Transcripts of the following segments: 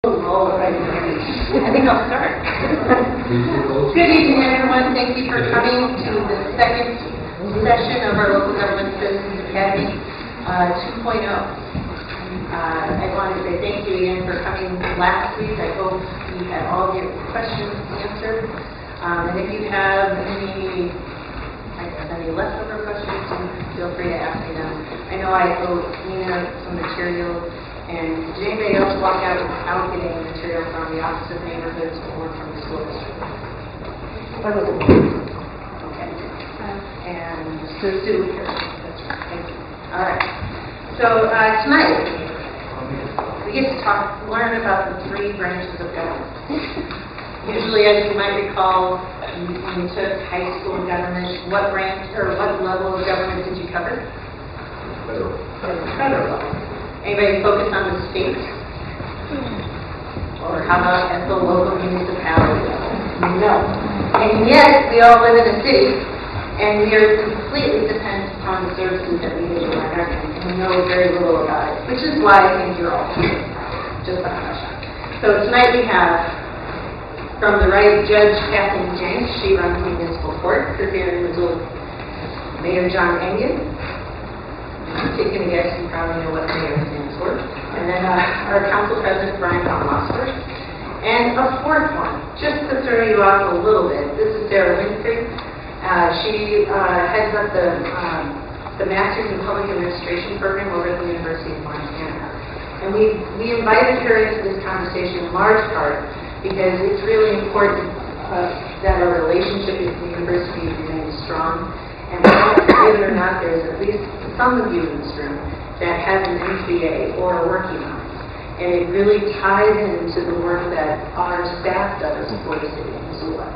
I think I'll start. Good evening, everyone. Thank you for coming to the second session of our Local Government Citizens Academy 2.0. I want to say thank you again for coming last week. I hope you had all of your questions answered. And if you have any leftover questions, feel free to ask me them. I know I owe Nina some material. And did anybody else walk out without getting material from the Office of Neighborhoods or from the school district? Okay. And Sue here. That's right. Thank you. All right. So tonight, we get to learn about the three branches of government. Usually, as you might recall, when you took high school government, what branch or what level of government did you cover? Federal level. Anybody focus on the state? Or how about at the local municipality level? No. And yet, we all live in a city, and we are completely dependent upon the services that we need in our government, and we know very little about it, which is why I think you're all here. Just a hush. So tonight we have, from the right, Judge Kathleen Jenks. She runs the municipal court for here in Missoula. Mayor John Engen. Taking a guess, you probably know what mayor stands for. And then our council president, Brian Donlosser. And a fourth one, just to throw you off a little bit, this is Sarah Winfrey. She heads up the Masters in Public Administration program over at the University of Montana. And we invited her into this conversation in large part because it's really important that our relationship with the university remains strong. And believe it or not, there's at least some of you in this room that has an MBA or are working on it. And it really ties into the work that our staff does for the city of Missoula.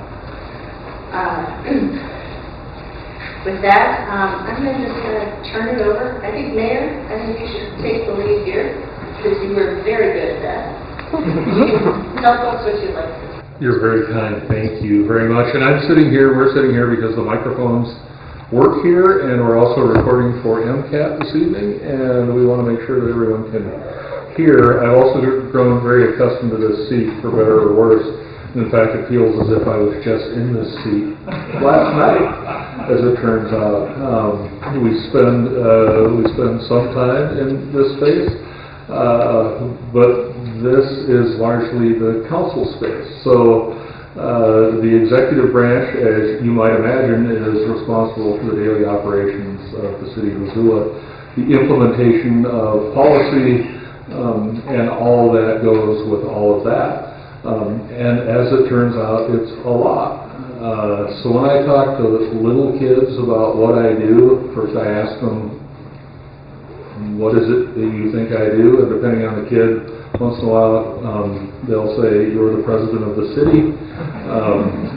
With that, I'm just going to turn it over. I think, Mayor, you should take the lead here because you were very good at that. You can tell folks what you'd like to do. You're very kind. Thank you very much. And we're sitting here because the microphones work here, and we're also recording for MCAT this evening, and we want to make sure that everyone can hear. I've also grown very accustomed to this seat, for better or worse. In fact, it feels as if I was just in this seat last night, as it turns out. We spend some time in this space, but this is largely the council space. So the executive branch, as you might imagine, is responsible for the daily operations of the city of Missoula, the implementation of policy, and all that goes with all of that. And as it turns out, it's a lot. So when I talk to little kids about what I do, first I ask them, what is it that you think I do? And depending on the kid, once in a while, they'll say, you're the president of the city.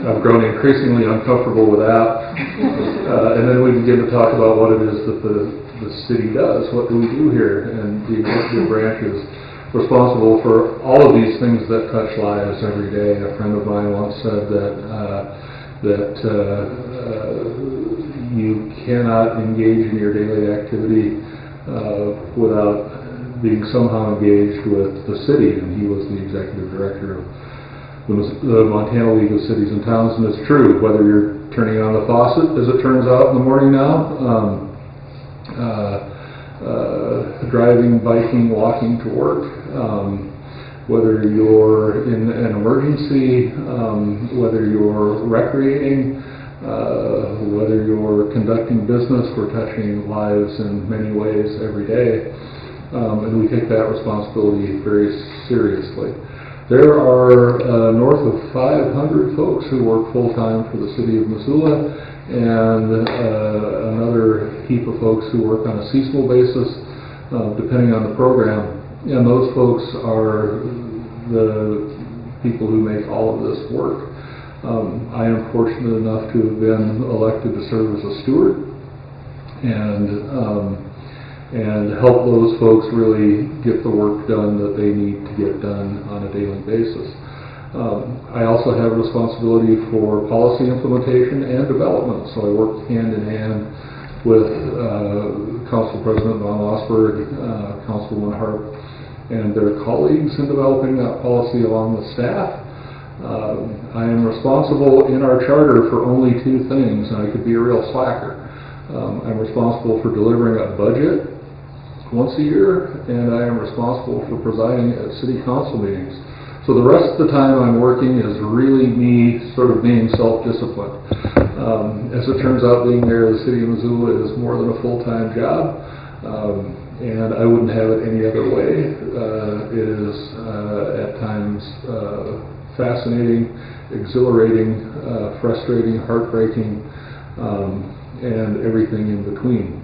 I've grown increasingly uncomfortable with that. And then we begin to talk about what it is that the city does. What do we do here? And the executive branch is responsible for all of these things that touch lives every day. A friend of mine once said that you cannot engage in your daily activity without being somehow engaged with the city, and he was the executive director of the Montana League of Cities and Towns. And it's true, whether you're turning on the faucet, as it turns out in the morning now, driving, biking, walking to work, whether you're in an emergency, whether you're recreating, whether you're conducting business, we're touching lives in many ways every day. And we take that responsibility very seriously. There are north of 500 folks who work full-time for the city of Missoula, and another heap of folks who work on a seasonal basis, depending on the program. And those folks are the people who make all of this work. I am fortunate enough to have been elected to serve as a steward, and help those folks really get the work done that they need to get done on a daily basis. I also have responsibility for policy implementation and development, so I work hand in hand with Council President Von Lossberg, Councilwoman Harp, and their colleagues in developing that policy along with staff. I am responsible in our charter for only two things, and I could be a real slacker. I'm responsible for delivering a budget once a year, and I am responsible for presiding at city council meetings. So the rest of the time I'm working is really me sort of being self-disciplined. As it turns out, being mayor of the city of Missoula is more than a full-time job, and I wouldn't have it any other way. It is at times fascinating, exhilarating, frustrating, heartbreaking, and everything in between.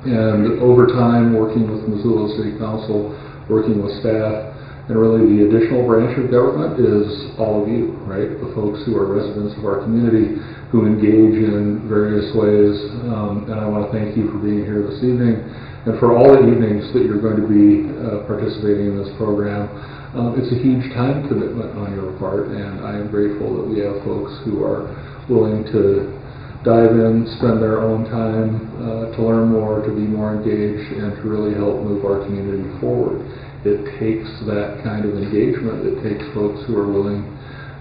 And over time, working with Missoula City Council, working with staff, and really the additional branch of government is all of you, right? The folks who are residents of our community who engage in various ways. And I want to thank you for being here this evening and for all the evenings that you're going to be participating in this program. It's a huge time commitment on your part, and I am grateful that we have folks who are willing to dive in, spend their own time to learn more, to be more engaged, and to really help move our community forward. It takes that kind of engagement. It takes folks who are willing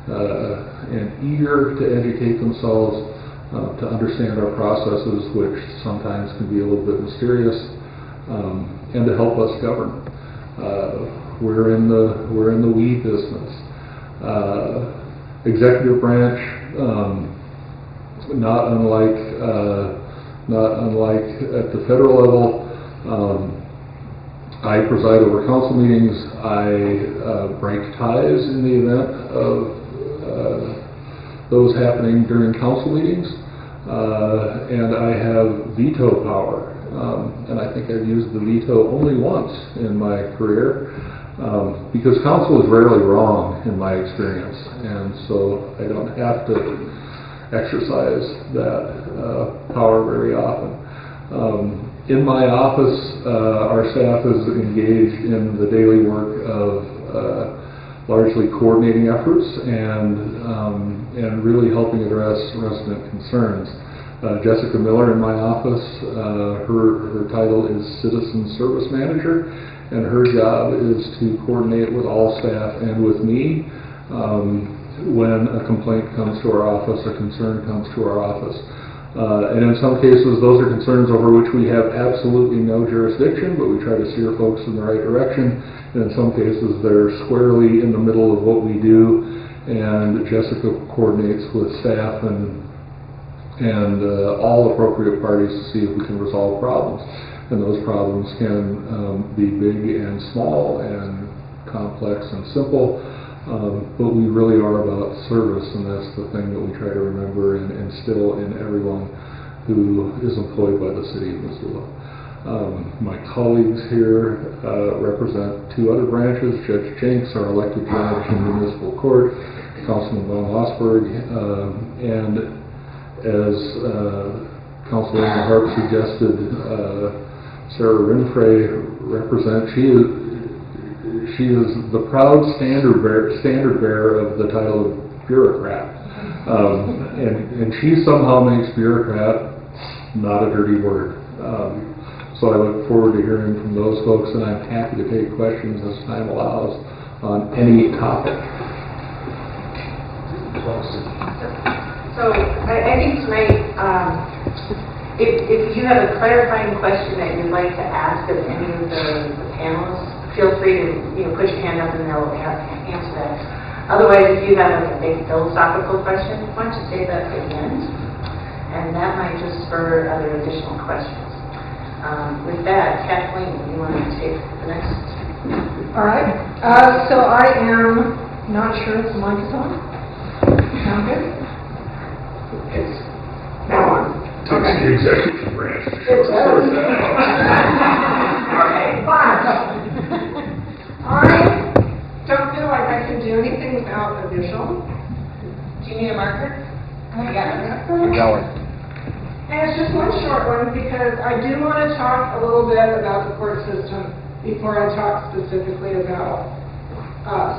and eager to educate themselves, to understand our processes, which sometimes can be a little bit mysterious, and to help us govern. We're in the we business. Executive branch. Not unlike at the federal level, I preside over council meetings. I break ties in the event of those happening during council meetings, and I have veto power. And I think I've used the veto only once in my career, because council is rarely wrong in my experience, and so I don't have to exercise that power very often. In my office, our staff is engaged in the daily work of largely coordinating efforts and really helping address resident concerns. Jessica Miller in my office, her title is Citizen Service Manager, and her job is to coordinate with all staff and with me when a complaint comes to our office, a concern comes to our office. And in some cases, those are concerns over which we have absolutely no jurisdiction, but we try to steer folks in the right direction. And in some cases, they're squarely in the middle of what we do, and Jessica coordinates with staff and all appropriate parties to see if we can resolve problems. And those problems can be big and small and complex and simple. But we really are about service, and that's the thing that we try to remember and instill in everyone who is employed by the city of Missoula. My colleagues here represent two other branches. Judge Jenks, our elected judge in the municipal court, Councilman Von Osberg, and as Councilwoman Harp suggested, Sarah Winfrey represents. She is the proud standard bearer of the title of bureaucrat, and she somehow makes bureaucrat not a dirty word. So I look forward to hearing from those folks, and I'm happy to take questions as time allows on any topic. So I think tonight, if you have a clarifying question that you'd like to ask of any of the panelists, feel free to put your hand up and they'll answer that. Otherwise, if you have a big philosophical question, why don't you save that for the end? And that might just spur other additional questions. With that, Kathleen, you want to take the next? All right. So I am not sure if the mic is on. Sound good? It's now on. Takes the executive branch. It does. Okay, fine. I don't feel like I can do anything without a visual. Do you need a marker? I got it. Keep going. And it's just one short one because I do want to talk a little bit about the court system before I talk specifically about us.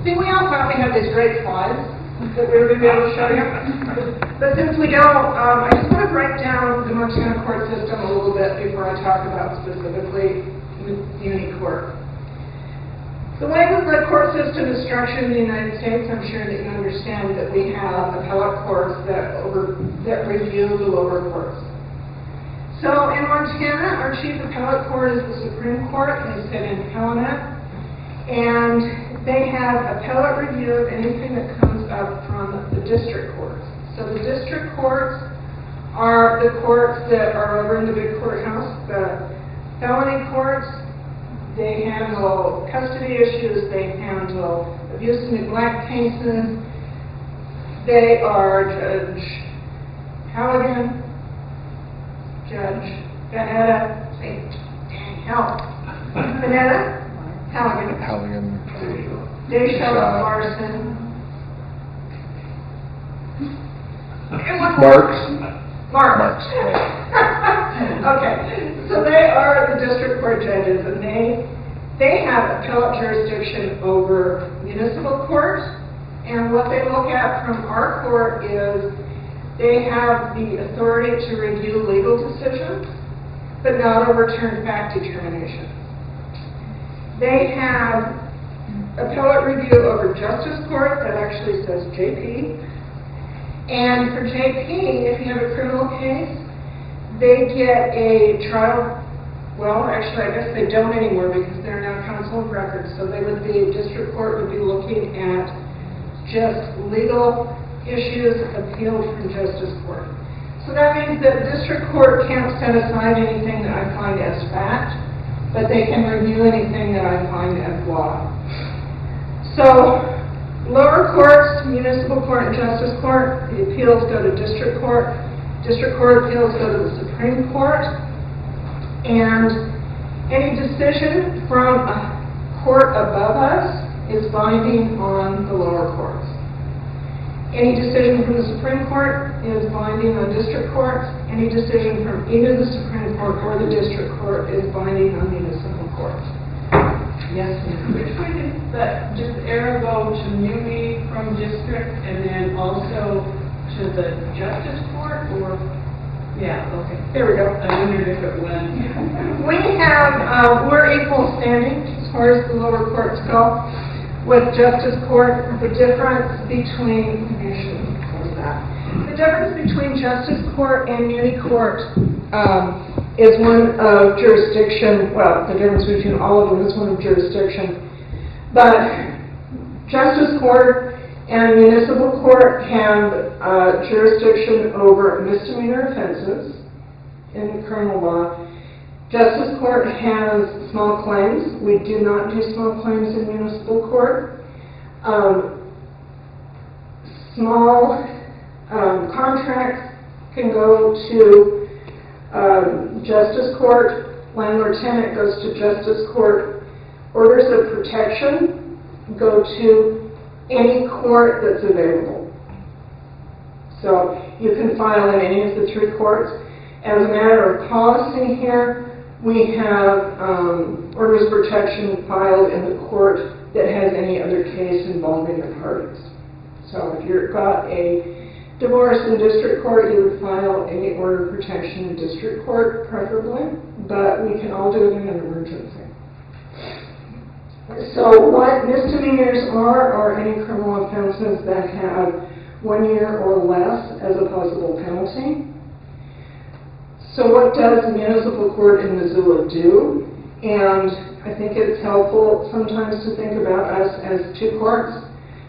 See, we all thought we had these great slides that we were going to be able to show you. But since we don't, I just want to break down the Montana court system a little bit before I talk about specifically Muni Court. The way that the court system is structured in the United States, I'm sure that you understand that we have appellate courts that review the lower courts. So in Montana, our chief appellate court is the Supreme Court. They sit in Helena, and they have appellate review of anything that comes up from the district courts. So the district courts are the courts that are over in the big courthouse. The felony courts, they handle custody issues, they handle abuse and neglect cases. They are Judge Halligan, Judge Vanetta, Vanetta, Halligan, Deschelles, Larson, Marks. Okay, so they are the district court judges, and they have appellate jurisdiction over municipal courts. And what they look at from our court is they have the authority to review legal decisions, but not overturn fact determinations. They have appellate review over justice court, that actually says JP. And for JP, if you have a criminal case, they get a trial. Well, actually, I guess they don't anymore because they're now counsel of record. So district court would be looking at just legal issues appealed from justice court. So that means that district court can't set aside anything that I find as fact, but they can review anything that I find as law. So lower courts, municipal court and justice court, the appeals go to district court appeals go to the Supreme Court, and any decision from a court above us is binding on the lower courts. Any decision from the Supreme Court is binding on district courts. Any decision from either the Supreme Court or the district court is binding on municipal courts. Yes, ma'am. Which way does error go to Muni from district and then also to the justice court, or? Yeah, okay. There we go. I wondered if it went. We're equal standing as far as the lower courts go with justice court. The difference between justice court and Muni court is one of jurisdiction. Well, the difference between all of them is one of jurisdiction. But justice court and municipal court have jurisdiction over misdemeanor offenses in criminal law. Justice court has small claims. We do not do small claims in municipal court. Small contracts can go to justice court. Landlord-tenant goes to justice court. Orders of protection go to any court that's available. So you can file in any of the three courts. As a matter of policy here, we have orders of protection filed in the court that has any other case involving the parties. So if you've got a divorce in district court, you would file any order of protection in district court, preferably, but we can all do it in an emergency. So what misdemeanors are any criminal offenses that have 1 year or less as a possible penalty. So what does municipal court in Missoula do? And I think it's helpful sometimes to think about us as two courts,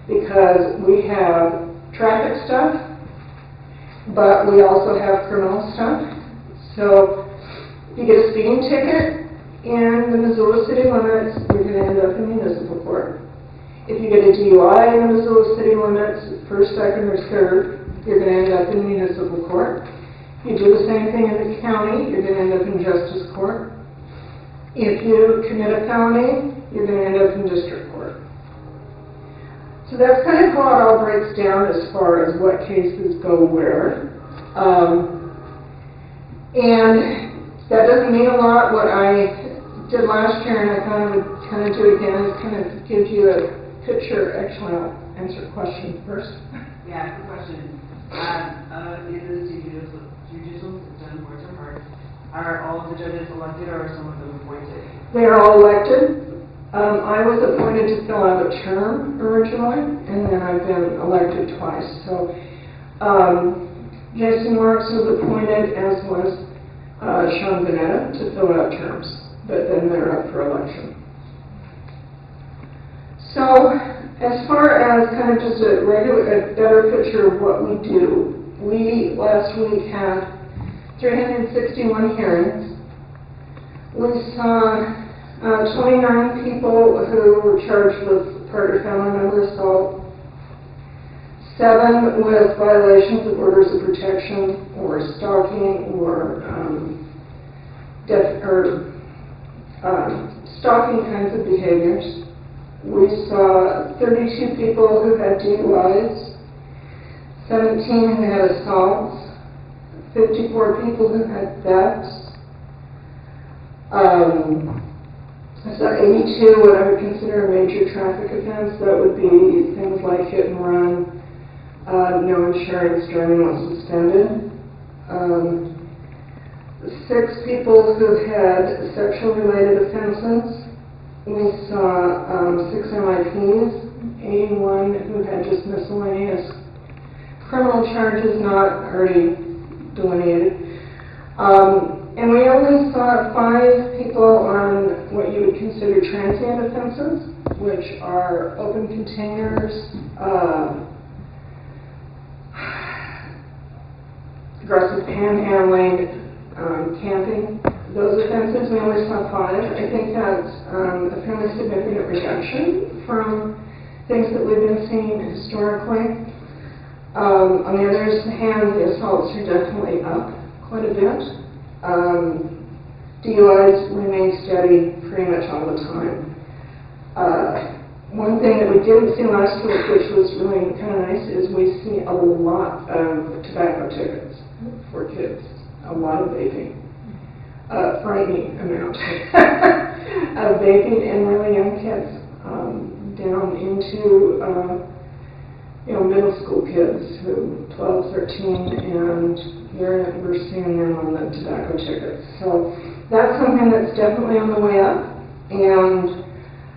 because we have traffic stuff, but we also have criminal stuff. So if you get a speeding ticket in the Missoula city limits, you're going to end up in municipal court. If you get a DUI in the Missoula city limits, first, second, or third, you're going to end up in municipal court. If you do the same thing in the county, you're going to end up in justice court. If you commit a felony, you're going to end up in district court. So that's kind of how it all breaks down as far as what cases go where. And that doesn't mean a lot. What I did last year, and I thought I would kind of do it again, is kind of give you picture, actually, I'll answer the question first. Yeah, good question. It is judicial, it's done, words are hard. Are all of the judges elected or are some of them appointed? They are all elected. I was appointed to fill out a term originally, and then I've been elected twice. So Jason Marks was appointed, as was Sean Vanetta, to fill out terms, but then they're up for election. So as far as kind of just a better picture of what we do, we last week had 361 hearings. We saw 29 people who were charged with partner family member assault, 7 with violations of orders of protection or stalking or stalking kinds of behaviors. We saw 32 people who had DUIs, 17 who had assaults, 54 people who had thefts. I saw 82 what I would consider a major traffic offense. That would be things like hit and run, no insurance, driving while suspended. 6 people who had sexual-related offenses. We saw 6 MIPs, 81 who had just miscellaneous criminal charges not already delineated. And we only saw 5 people on what you would consider transient offenses, which are open containers, aggressive panhandling, camping. Those offenses, we only saw 5. I think that's a fairly significant reduction from things that we've been seeing historically. On the other hand, the assaults are definitely up quite a bit. DUIs remain steady pretty much all the time. One thing that we didn't see last week, which was really kind of nice, is we see a lot of tobacco tickets for kids, a lot of vaping. Frightening amount of vaping and really young kids down into middle school kids who 12, 13, and we're seeing them on the tobacco tickets. So that's something that's definitely on the way up, and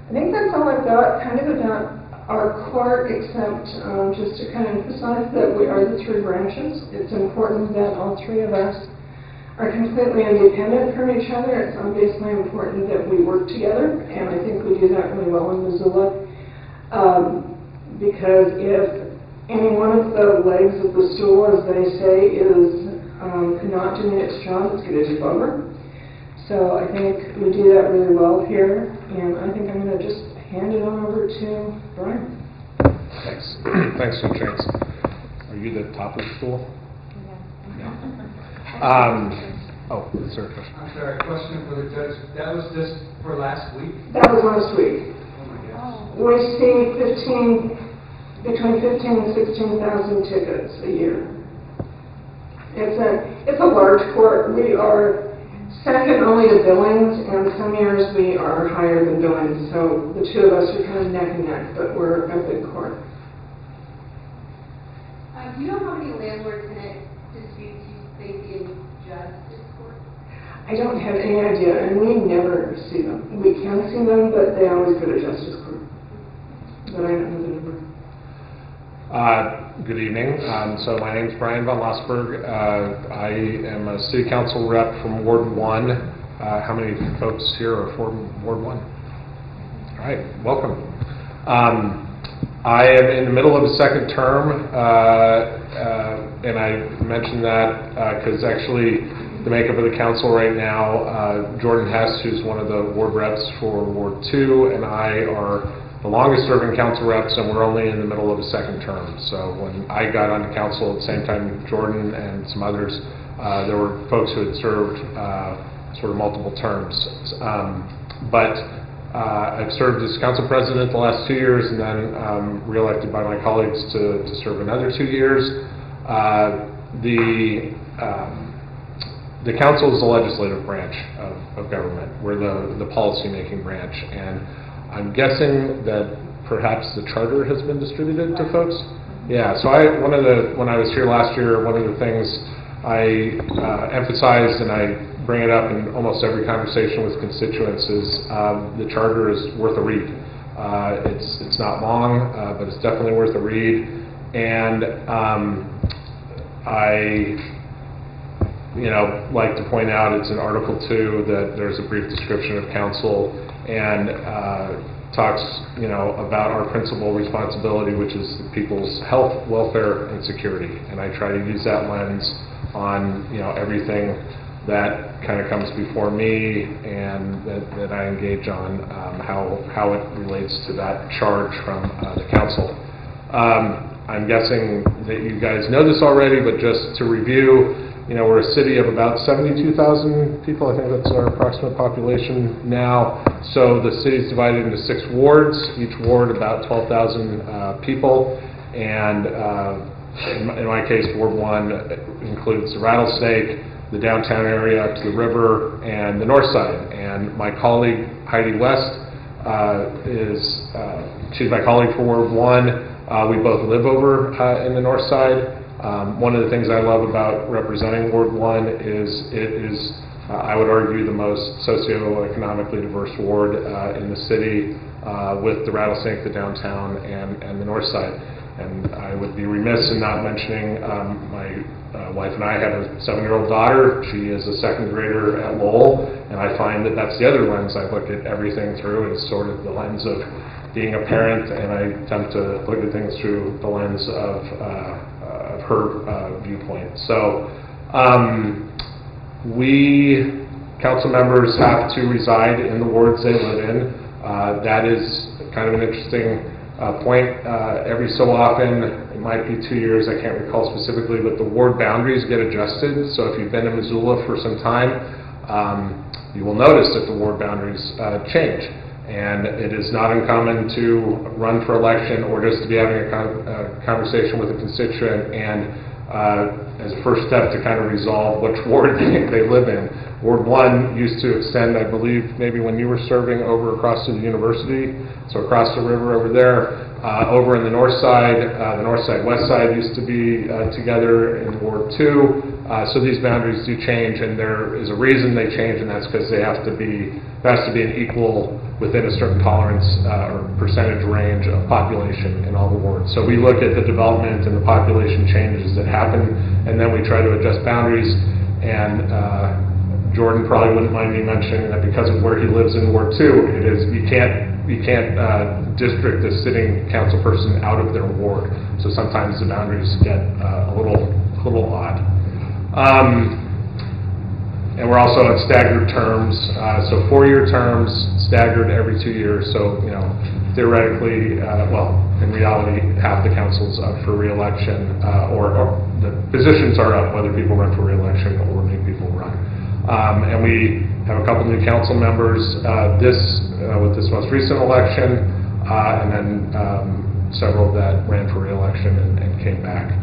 I think that's all I've got kind of about our court, except just to kind of emphasize that we are the 3 branches. It's important that all 3 of us are completely independent from each other. It's obviously important that we work together, and I think we do that really well in Missoula, because if any one of the legs of the stool, as they say, is not doing its job, it's going to tip over. So I think we do that really well here, and I think I'm going to just hand it on over to Brian. Thanks. Thanks, Chance. Are you the top of the stool? Yeah. Sir. I'm sorry, question for the judge. That was just for last week? That was last week. Oh my gosh. We see between 15 and 16,000 tickets a year. It's a large court. We are second only to Billings, and some years we are higher than Billings. So the 2 of us are kind of neck and neck, but we're a big court. Do you know how many landlords and disputes you face in justice court? I don't have any idea, and we never see them. We can see them, but they always go to justice court. But I don't know the number. Good evening. So my name is Brian von Lossberg. I am a city council rep from Ward 1. How many folks here are from Ward 1? All right, welcome. I am in the middle of a second term, and I mentioned that because actually the makeup of the council right now, Jordan Hess, who's one of the ward reps for Ward 2, and I are the longest serving council reps, and we're only in the middle of a second term. So when I got onto council at the same time Jordan and some others, there were folks who had served sort of multiple terms. But I've served as council president the last 2 years, and then reelected by my colleagues to serve another 2 years. The council is the legislative branch of government. We're the policy-making branch, and I'm guessing that perhaps the charter has been distributed to folks. Yeah, so when I was here last year, one of the things I emphasized, and I bring it up in almost every conversation with constituents, is the charter is worth a read. It's not long, but it's definitely worth a read. And I like to point out it's in Article 2 that there's a brief description of council and talks, about our principal responsibility, which is the people's health, welfare, and security. And I try to use that lens on, everything that kind of comes before me and that I engage on, how it relates to that charge from the council. I'm guessing that you guys know this already, but just to review, we're a city of about 72,000 people. I think that's our approximate population now. So the city is divided into 6 wards, each ward about 12,000 people. And in my case, Ward 1 includes the Rattlesnake, the downtown area up to the river, and the north side. And my colleague, Heidi West, she's my colleague for Ward 1. We both live over in the north side. One of the things I love about representing Ward 1 is it is, I would argue, the most socioeconomically diverse ward in the city, with the Rattlesnake, the downtown, and the north side. And I would be remiss in not mentioning my wife and I have a 7-year-old daughter. She is a 2nd grader at Lowell, and I find that that's the other lens I look at everything through, is sort of the lens of being a parent, and I attempt to look at things through the lens of her viewpoint. So we council members have to reside in the wards they live in. That is kind of an interesting point. Every so often, it might be 2 years, I can't recall specifically, but the ward boundaries get adjusted. So if you've been in Missoula for some time, you will notice that the ward boundaries change. And it is not uncommon to run for election or just to be having a conversation with a constituent and as a first step to kind of resolve which ward they live in. Ward 1 used to extend, I believe, maybe when you were serving, over across to the university, so across the river over there. Over in the north side, west side used to be together in Ward 2. So these boundaries do change, and there is a reason they change, and that's because there has to be an equal, within a certain tolerance or percentage range of population in all the wards. So we look at the development and the population changes that happen, and then we try to adjust boundaries. And Jordan probably wouldn't mind me mentioning that because of where he lives in Ward 2, it is you can't district a sitting council person out of their ward. So sometimes the boundaries get a little odd. And we're also on staggered terms, so 4-year terms, staggered every 2 years. So, theoretically, in reality, half the council's up for re-election, or the positions are up, whether people run for re-election or new people run. And we have a couple new council members with this most recent election, and then several that ran for re-election and came back.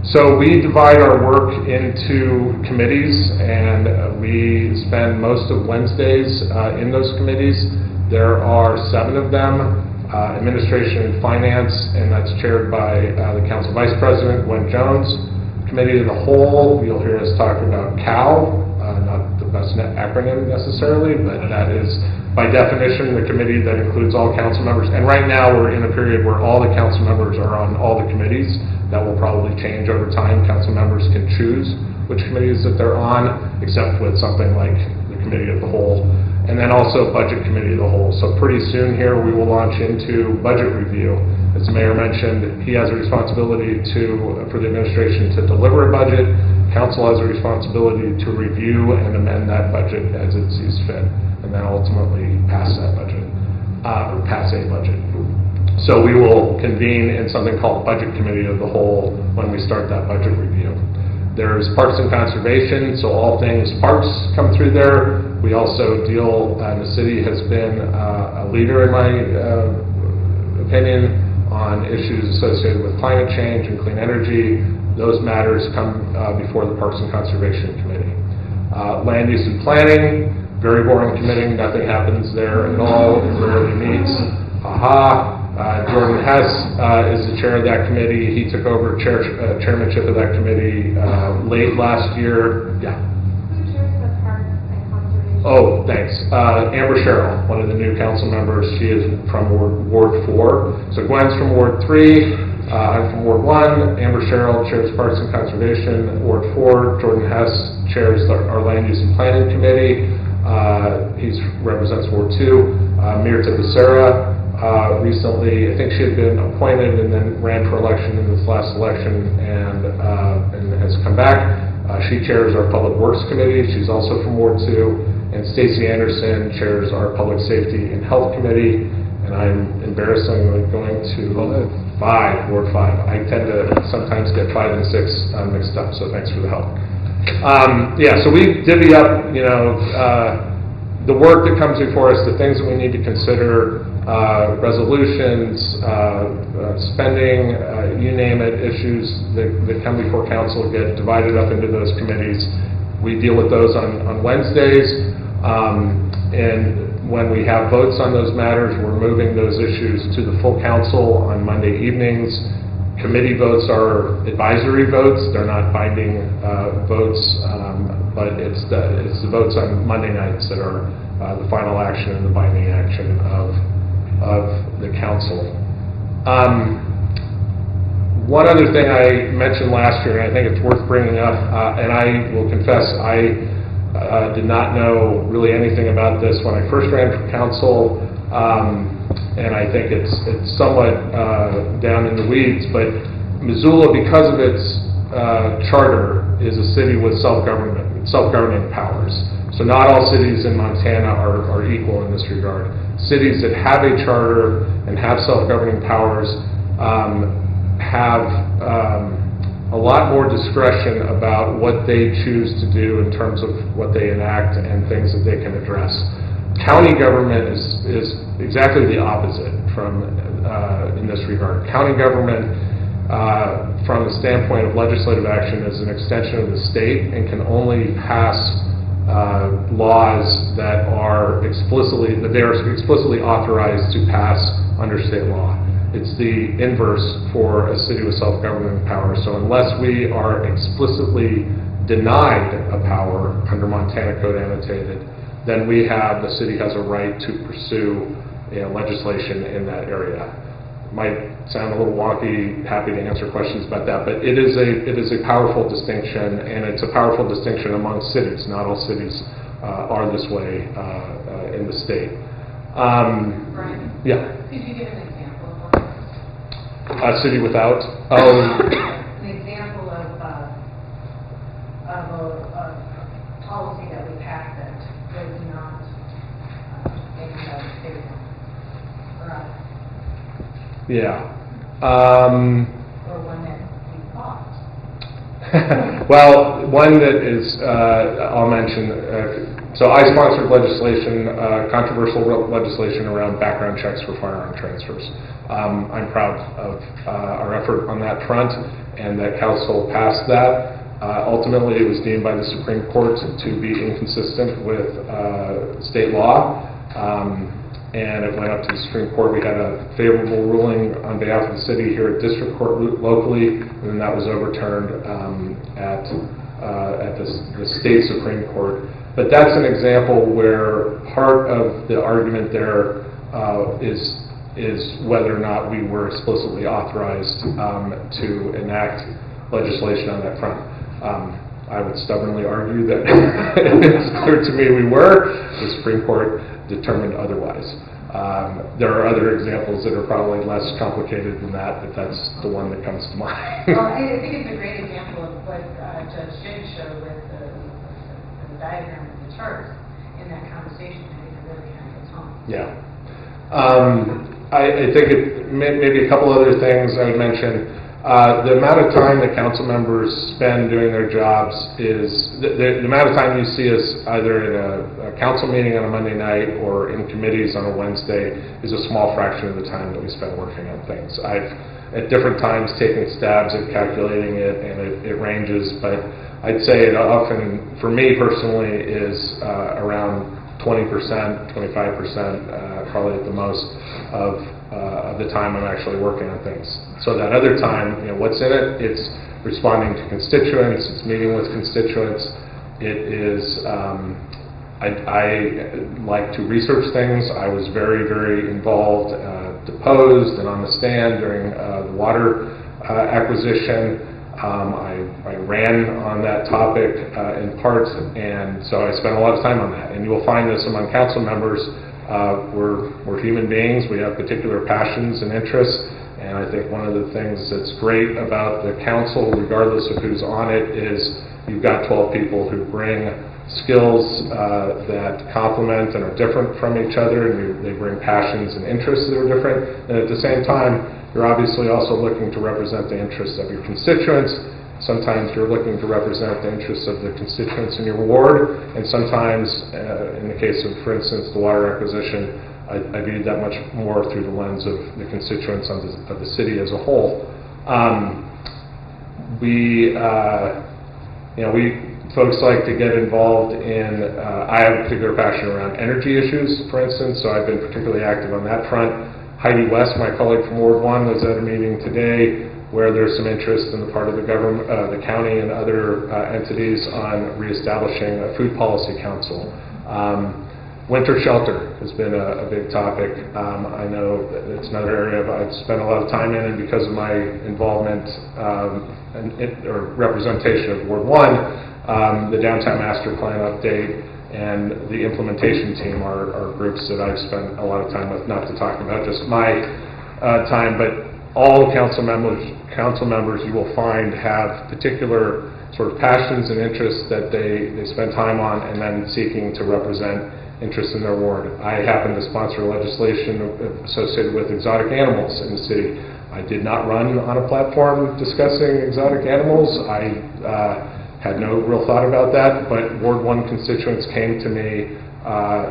So we divide our work into committees, and we spend most of Wednesdays in those committees. There are 7 of them. Administration and Finance, and that's chaired by the Council Vice President, Gwen Jones. Committee of the Whole, you'll hear us talk about COW, not the best acronym necessarily, but that is by definition the committee that includes all council members. And right now we're in a period where all the council members are on all the committees. That will probably change over time. Council members can choose which committees that they're on, except with something like the Committee of the Whole. And then also Budget Committee of the Whole. So pretty soon here we will launch into budget review. As the mayor mentioned, he has a responsibility for the administration to deliver a budget. Council has a responsibility to review and amend that budget as it sees fit, and then ultimately pass that budget, or pass a budget. So we will convene in something called Budget Committee of the Whole when we start that budget review. There's Parks and Conservation, so all things parks come through there. We also deal, the city has been a leader in my opinion on issues associated with climate change and clean energy. Those matters come before the Parks and Conservation Committee. Land Use and Planning, very boring committee, nothing happens there at all, it rarely meets. Jordan Hess is the chair of that committee. He took over chairmanship of that committee late last year. Yeah. Who chairs the Parks and Conservation? Oh, thanks. Amber Sherrill, one of the new council members. She is from Ward 4. So Gwen's from Ward 3. I'm from Ward 1. Amber Sherrill chairs Parks and Conservation. Ward 4, Jordan Hess chairs our Land Use and Planning Committee. He represents Ward 2. Mirta Becerra. Recently, I think she had been appointed and then ran for election in this last election and has come back. She chairs our Public Works Committee. She's also from Ward 2. And Stacy Anderson chairs our Public Safety and Health Committee. And I'm embarrassingly going to Ward 5. I tend to sometimes get 5 and 6 mixed up, so thanks for the help. So we divvy up, the work that comes before us, the things that we need to consider, resolutions, spending, you name it, issues that come before council get divided up into those committees. We deal with those on Wednesdays, and when we have votes on those matters, we're moving those issues to the full council on Monday evenings. Committee votes are advisory votes; they're not binding votes, but it's the votes on Monday nights that are the final action and the binding action of the council. One other thing I mentioned last year, and I think it's worth bringing up, and I will confess I did not know really anything about this when I first ran for council, and I think it's somewhat down in the weeds, but Missoula, because of its charter, is a city with self-governing powers. So not all cities in Montana are equal in this regard. Cities that have a charter and have self-governing powers have a lot more discretion about what they choose to do in terms of what they enact and things that they can address. County government is exactly the opposite from in this regard. County government, from the standpoint of legislative action, is an extension of the state and can only pass laws that are explicitly authorized to pass under state law. It's the inverse for a city with self-governing power. So unless we are explicitly denied a power under Montana Code Annotated, then the city has a right to pursue legislation in that area. Might sound a little wonky, happy to answer questions about that, but it is a powerful distinction, and it's a powerful distinction among cities. Not all cities are this way in the state. Brian? Yeah. Could you give an example of one? A city without? An example of a policy that we passed that was not maybe out of state or out. Yeah. Or one that we fought. Well, one that is, I'll mention, so I sponsored legislation, controversial legislation around background checks for firearm transfers. I'm proud of our effort on that front, and that council passed that. Ultimately, it was deemed by the Supreme Court to be inconsistent with state law. And it went up to the Supreme Court. We had a favorable ruling on behalf of the city here at district court locally, and then that was overturned at the state Supreme Court. But that's an example where part of the argument there is whether or not we were explicitly authorized to enact legislation on that front. I would stubbornly argue that it's clear to me we were. The Supreme Court determined otherwise. There are other examples that are probably less complicated than that, but that's the one that comes to mind. Well, I think it's a great example of what Judge Shigg showed with the diagram of the charts in that conversation. I think it really kind of hits home. Yeah. I think maybe a couple other things I would mention. The amount of time that council members spend doing their jobs is, the amount of time you see us either in a council meeting on a Monday night or in committees on a Wednesday is a small fraction of the time that we spend working on things. I've, at different times, taken stabs at calculating it, and it ranges, but I'd say it often, for me personally, is around 20%, 25%, probably at the most, of the time I'm actually working on things. So that other time, what's in it? It's responding to constituents, it's meeting with constituents, it is, I like to research things. I was very, very involved, deposed and on the stand during the water acquisition. I ran on that topic in part, and so I spent a lot of time on that. And you will find this among council members. We're human beings. We have particular passions and interests. And I think one of the things that's great about the council, regardless of who's on it, is you've got 12 people who bring skills that complement and are different from each other, and they bring passions and interests that are different. And at the same time, you're obviously also looking to represent the interests of your constituents. Sometimes you're looking to represent the interests of the constituents in your ward, and sometimes, in the case of, for instance, the water acquisition, I viewed that much more through the lens of the constituents of the city as a whole. Folks like to get involved in, I have a particular passion around energy issues, for instance, so I've been particularly active on that front. Heidi West, my colleague from Ward 1, was at a meeting today where there's some interest in the part of the government, the county and other entities on reestablishing a food policy council. Winter shelter has been a big topic. I know that it's another area I've spent a lot of time in, and because of my involvement or representation of Ward 1, the downtown master plan update and the implementation team are groups that I've spent a lot of time with, not to talk about just my time, but all council members you will find have particular sort of passions and interests that they spend time on and then seeking to represent interests in their ward. I happen to sponsor legislation associated with exotic animals in the city. I did not run on a platform discussing exotic animals. I had no real thought about that, but Ward 1 constituents came to me,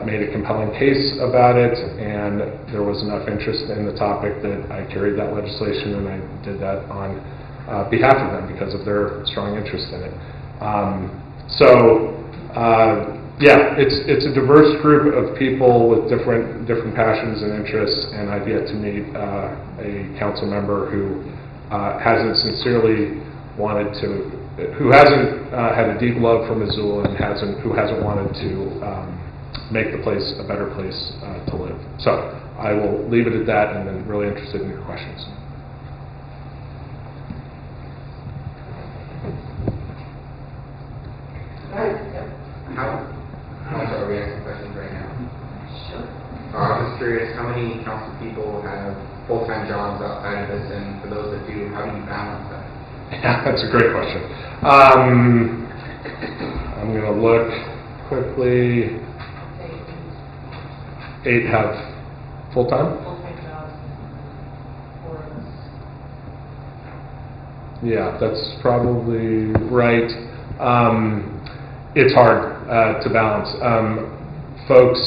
made a compelling case about it, and there was enough interest in the topic that I carried that legislation, and I did that on behalf of them because of their strong interest in it. It's a diverse group of people with different passions and interests, and I've yet to meet a council member who hasn't sincerely wanted to, who hasn't had a deep love for Missoula and who hasn't wanted to make the place a better place to live. So I will leave it at that, and I'm really interested in your questions. Are we asking questions right now? Sure. I'm just curious, how many council people have full-time jobs outside of this, and for those that do, how do you balance that? Yeah, that's a great question. I'm going to look quickly. 8 have full-time? Full-time jobs, 4 of us. Yeah, that's probably right. It's hard to balance. Folks,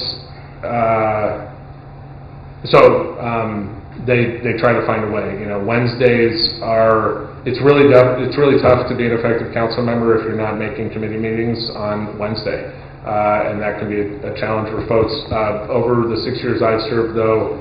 they try to find a way. Wednesdays are. It's really tough to be an effective council member if you're not making committee meetings on Wednesday, and that can be a challenge for folks. Over the 6 years I've served, though,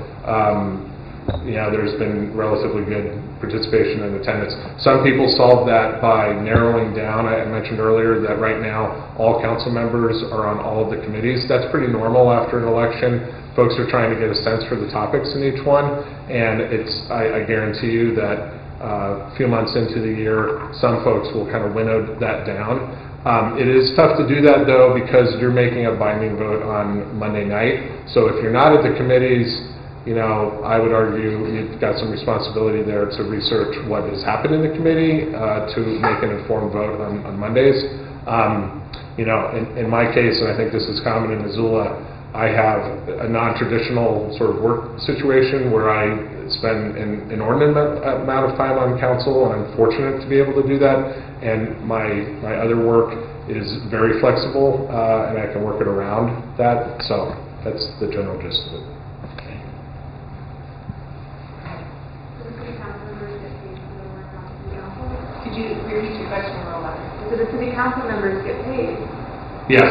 there's been relatively good participation and attendance. Some people solve that by narrowing down. I mentioned earlier that right now all council members are on all of the committees. That's pretty normal after an election. Folks are trying to get a sense for the topics in each one, and I guarantee you that a few months into the year, some folks will kind of winnow that down. It is tough to do that, though, because you're making a binding vote on Monday night. So if you're not at the committees, I would argue you've got some responsibility there to research what has happened in the committee to make an informed vote on Mondays. In my case, and I think this is common in Missoula, I have a non-traditional sort of work situation where I spend an inordinate amount of time on council, and I'm fortunate to be able to do that. And my other work is very flexible, and I can work it around that. So that's the general gist of it. Could you repeat your question real loud? Do the city council members get paid? Yes,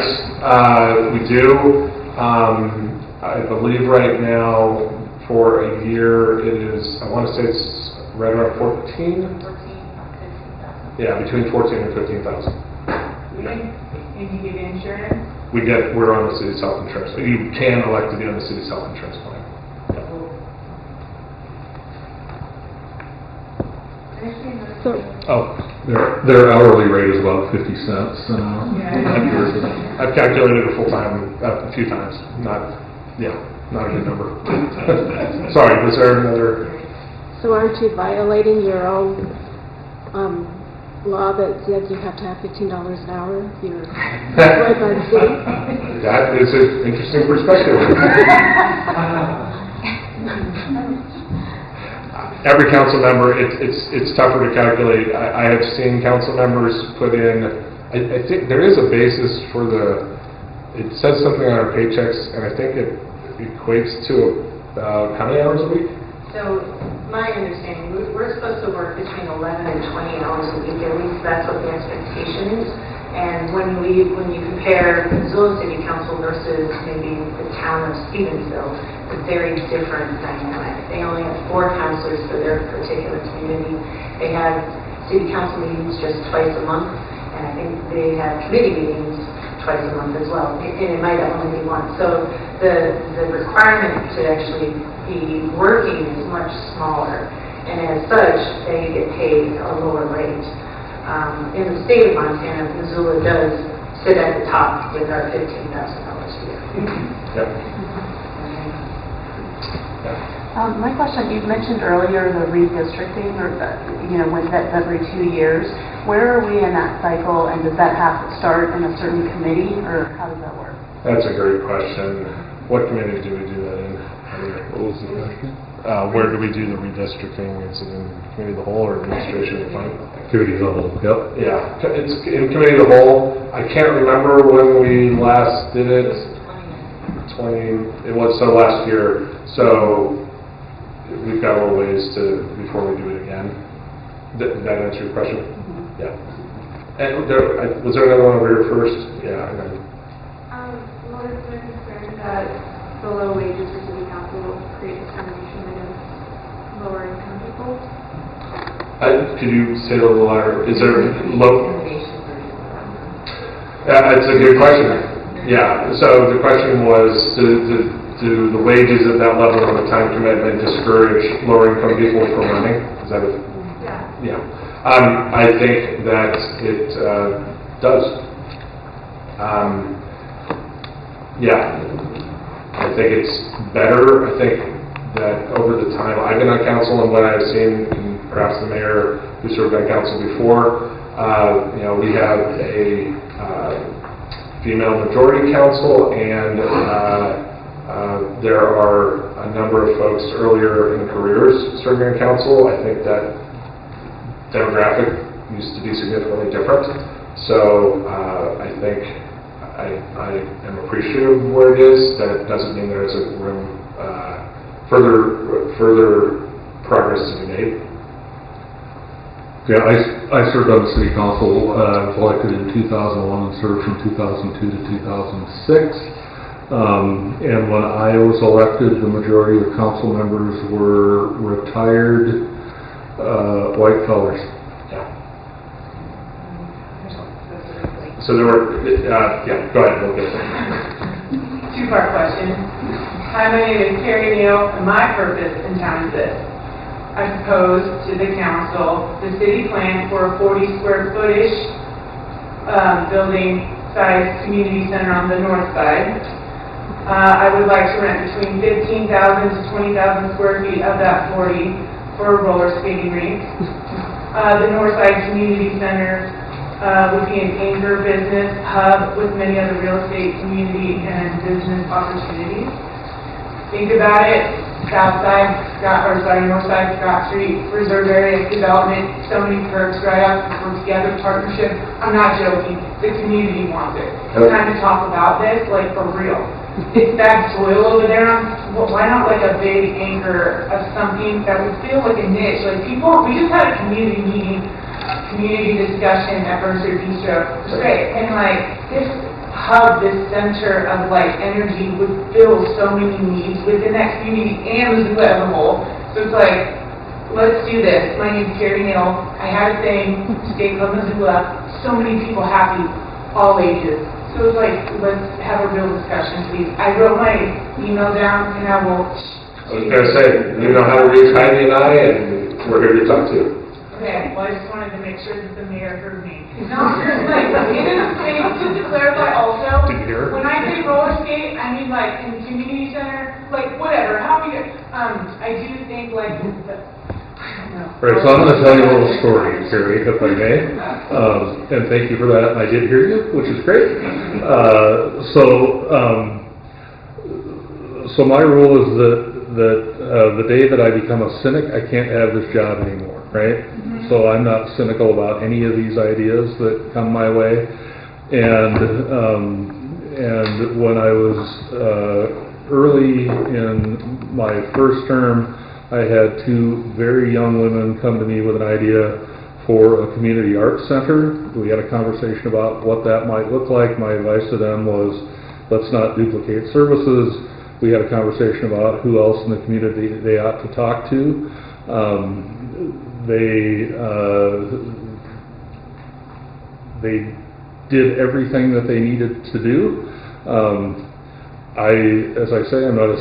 we do. I believe right now for a year it is, I want to say it's right around 14? 15,000. Yeah, between 14 and 15,000. And you get insurance? We're on the city's health insurance. You can elect to be on the city's health insurance plan. Oh, their hourly rate is about 50 cents an hour. I've calculated it full time a few times. Not a good number. Sorry, was there another? So aren't you violating your own law that says you have to have $15 an hour if you're employed by the city? That is an interesting perspective. Every council member, it's tougher to calculate. I have seen council members put in, I think there is a basis for it says something on our paychecks, and I think it equates to about how many hours a week? So, my understanding, we're supposed to work between 11 and 20 hours a week, at least that's what the expectation is. And when you compare Missoula City Council versus maybe the town of Stevensville, it's a very different dynamic. They only have 4 councilors for their particular community. They have city council meetings just twice a month, and I think they have committee meetings twice a month as well, and it might only be once. So the requirement to actually be working is much smaller, and as such, they get paid a lower rate. In the state of Montana, Missoula does sit at the top with our $15,000 a year. Yep. My question, you mentioned earlier the redistricting, or when that's every 2 years. Where are we in that cycle, and does that have to start in a certain committee, or how does that work? That's a great question. What committee do we do that in? What was the question? Where do we do the redistricting? Is it in committee of the whole or administration of the fund? Committee of the whole. Yep. Yeah, it's in committee of the whole. I can't remember when we last did it. 20. It was so last year. So we've got a little ways before we do it again. Did that answer your question? Mm-hmm. Yeah. And was there another one over here first? Yeah. And then. What is the concern that the low wages for city council will create discrimination against lower income people? Could you say a little louder? Is there low? It's a good question. Yeah. So the question was, do the wages at that level of a time commitment discourage lower income people from running? Is that it? Yeah. Yeah. I think that it does. Yeah. I think it's better. I think that over the time, I've been on council, and what I've seen, and perhaps the mayor who served on council before, we have a female majority council, and there are a number of folks earlier in careers serving on council. I think that demographic used to be significantly different. So I think I am appreciative of where it is. That doesn't mean there isn't room further progress to be made. Yeah, I served on the city council. I was elected in 2001 and served from 2002 to 2006. And when I was elected, the majority of council members were retired white fellas. Yeah. So there were, yeah, go ahead, we'll get there. 2-part question. Hi, my name is Carrie Neal, and my purpose in town is this. I propose to the council the city plan for a 40 square footish building size community center on the north side. I would like to rent between 15,000 to 20,000 square feet of that 40 for a roller skating rink. The north side community center would be an anchor business hub with many other real estate, community, and business opportunities. Think about it. North side Scott Street, reserve area development, so many perks right up, we're together, partnership. I'm not joking. The community wants it. It's time to talk about this, like, for real. It's that soil over there. Why not like a big anchor of something that would feel like a niche? Like people, we just had a community meeting, community discussion at Mercer Bistro. It was great. And like this hub, this center of like energy would fill so many needs within that community and Missoula as a whole. So it's like, let's do this. My name's Carrie Neal. I had a thing, State Club Missoula. So many people happy, all ages. So it's like, let's have a real discussion, please. I wrote my email down, and I will. I was going to say, you know how to reach Heidi and I, and we're here to talk to you. Okay, well, I just wanted to make sure that the mayor heard me. No, seriously, it is safe, just to clarify also, Did you hear? when I say roller skate, I mean like in the community center, like whatever, how many, I do think like, I don't know. Right, so I'm going to tell you a little story, Carrie, if I may, and thank you for that. I did hear you, which is great. So my rule is that the day that I become a cynic, I can't have this job anymore, right? So I'm not cynical about any of these ideas that come my way. And when I was early in my first term, I had two very young women come to me with an idea for a community arts center. We had a conversation about what that might look like. My advice to them was, let's not duplicate services. We had a conversation about who else in the community they ought to talk to. They did everything that they needed to do. As I say, I'm not a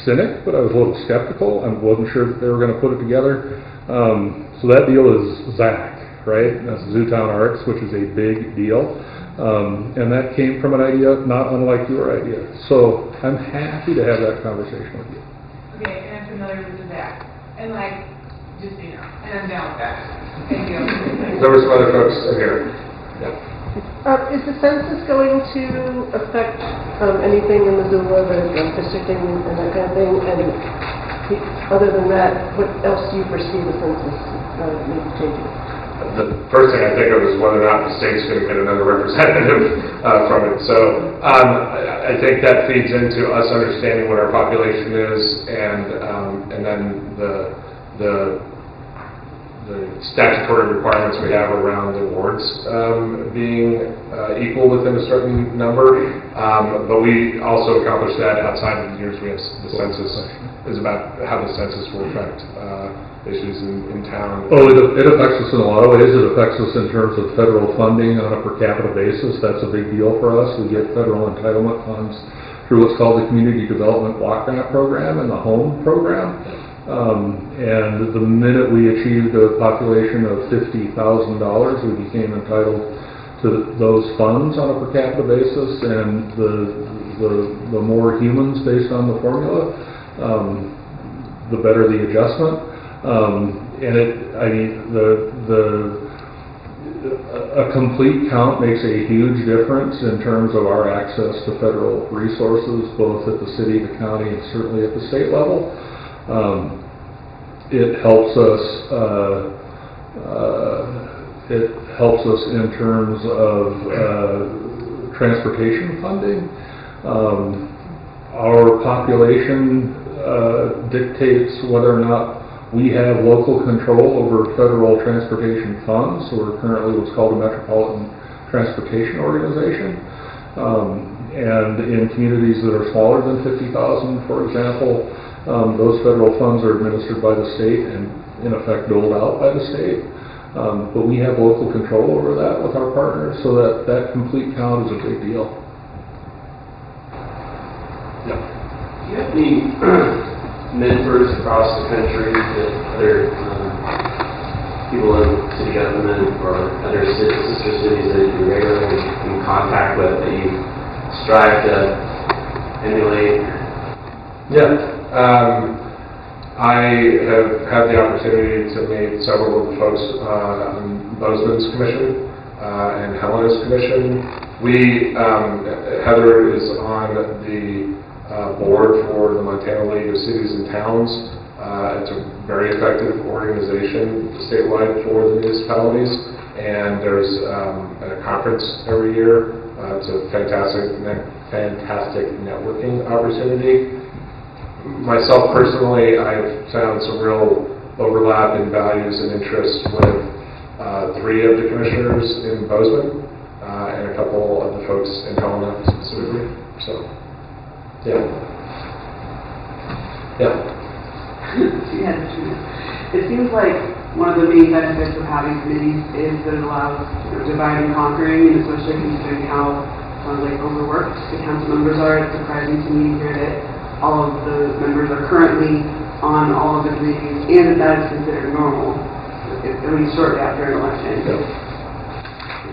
cynic, but I was a little skeptical. I wasn't sure that they were going to put it together. So that deal is Zach, right? That's Zootown Arts, which is a big deal. And that came from an idea not unlike your idea. So I'm happy to have that conversation with you. Okay, and I'm familiar with the Zach. And like, just so you know, and I'm down with that. Thank you. There were some other folks in here. Yeah. Is the census going to affect anything in Missoula, the districting and that kind of thing? And other than that, what else do you foresee the census maybe changing? The first thing I think of is whether or not the state's going to get another representative from it. So I think that feeds into us understanding what our population is, and then the statutory requirements we have around the wards being equal within a certain number. But we also accomplish that outside of the years we have the census. Is about how the census will affect issues in town. Oh, it affects us in a lot of ways. It affects us in terms of federal funding on a per capita basis. That's a big deal for us. We get federal entitlement funds through what's called the Community Development Block Grant Program and the Home Program. And the minute we achieved a population of $50,000, we became entitled to those funds on a per capita basis, and the more humans based on the formula, the better the adjustment. A complete count makes a huge difference in terms of our access to federal resources, both at the city, the county, and certainly at the state level. It helps us. It helps us in terms of transportation funding. Our population dictates whether or not we have local control over federal transportation funds. So we're currently what's called a Metropolitan Transportation Organization. And in communities that are smaller than 50,000, for example, those federal funds are administered by the state and in effect doled out by the state. But we have local control over that with our partners, so that complete count is a big deal. Yeah. Do you have any mentors across the country that other people in city government or other sister cities that you're regularly in contact with that you strive to emulate? Yeah. I have had the opportunity to meet several of the folks on Bozeman's commission and Helena's commission. Heather is on the board for the Montana League of Cities and Towns. It's a very effective organization statewide for the municipalities, and there's a conference every year. It's a fantastic networking opportunity. Myself personally, I've found some real overlap in values and interests with 3 of the commissioners in Bozeman. and a couple of the folks in Helena specifically. So, yeah. Yeah. It seems like one of the main benefits of having committees is that it allows divide and conquering, and especially considering how sounds like overworked the council members are. It's surprising to me here that all of the members are currently on all of the committees, and that is considered normal, at least shortly after an election.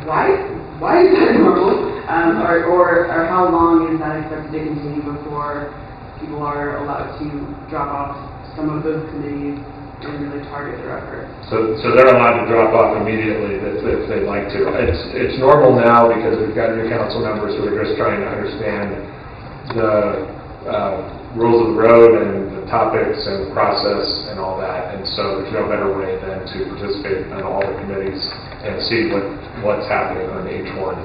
Why is that normal? Or how long is that expected to continue before people are allowed to drop off some of those committees and really target their efforts? So they're allowed to drop off immediately if they'd like to. It's normal now because we've got new council members who are just trying to understand the rules of the road and the topics and the process and all that. And so there's no better way than to participate in all the committees and see what's happening on each one.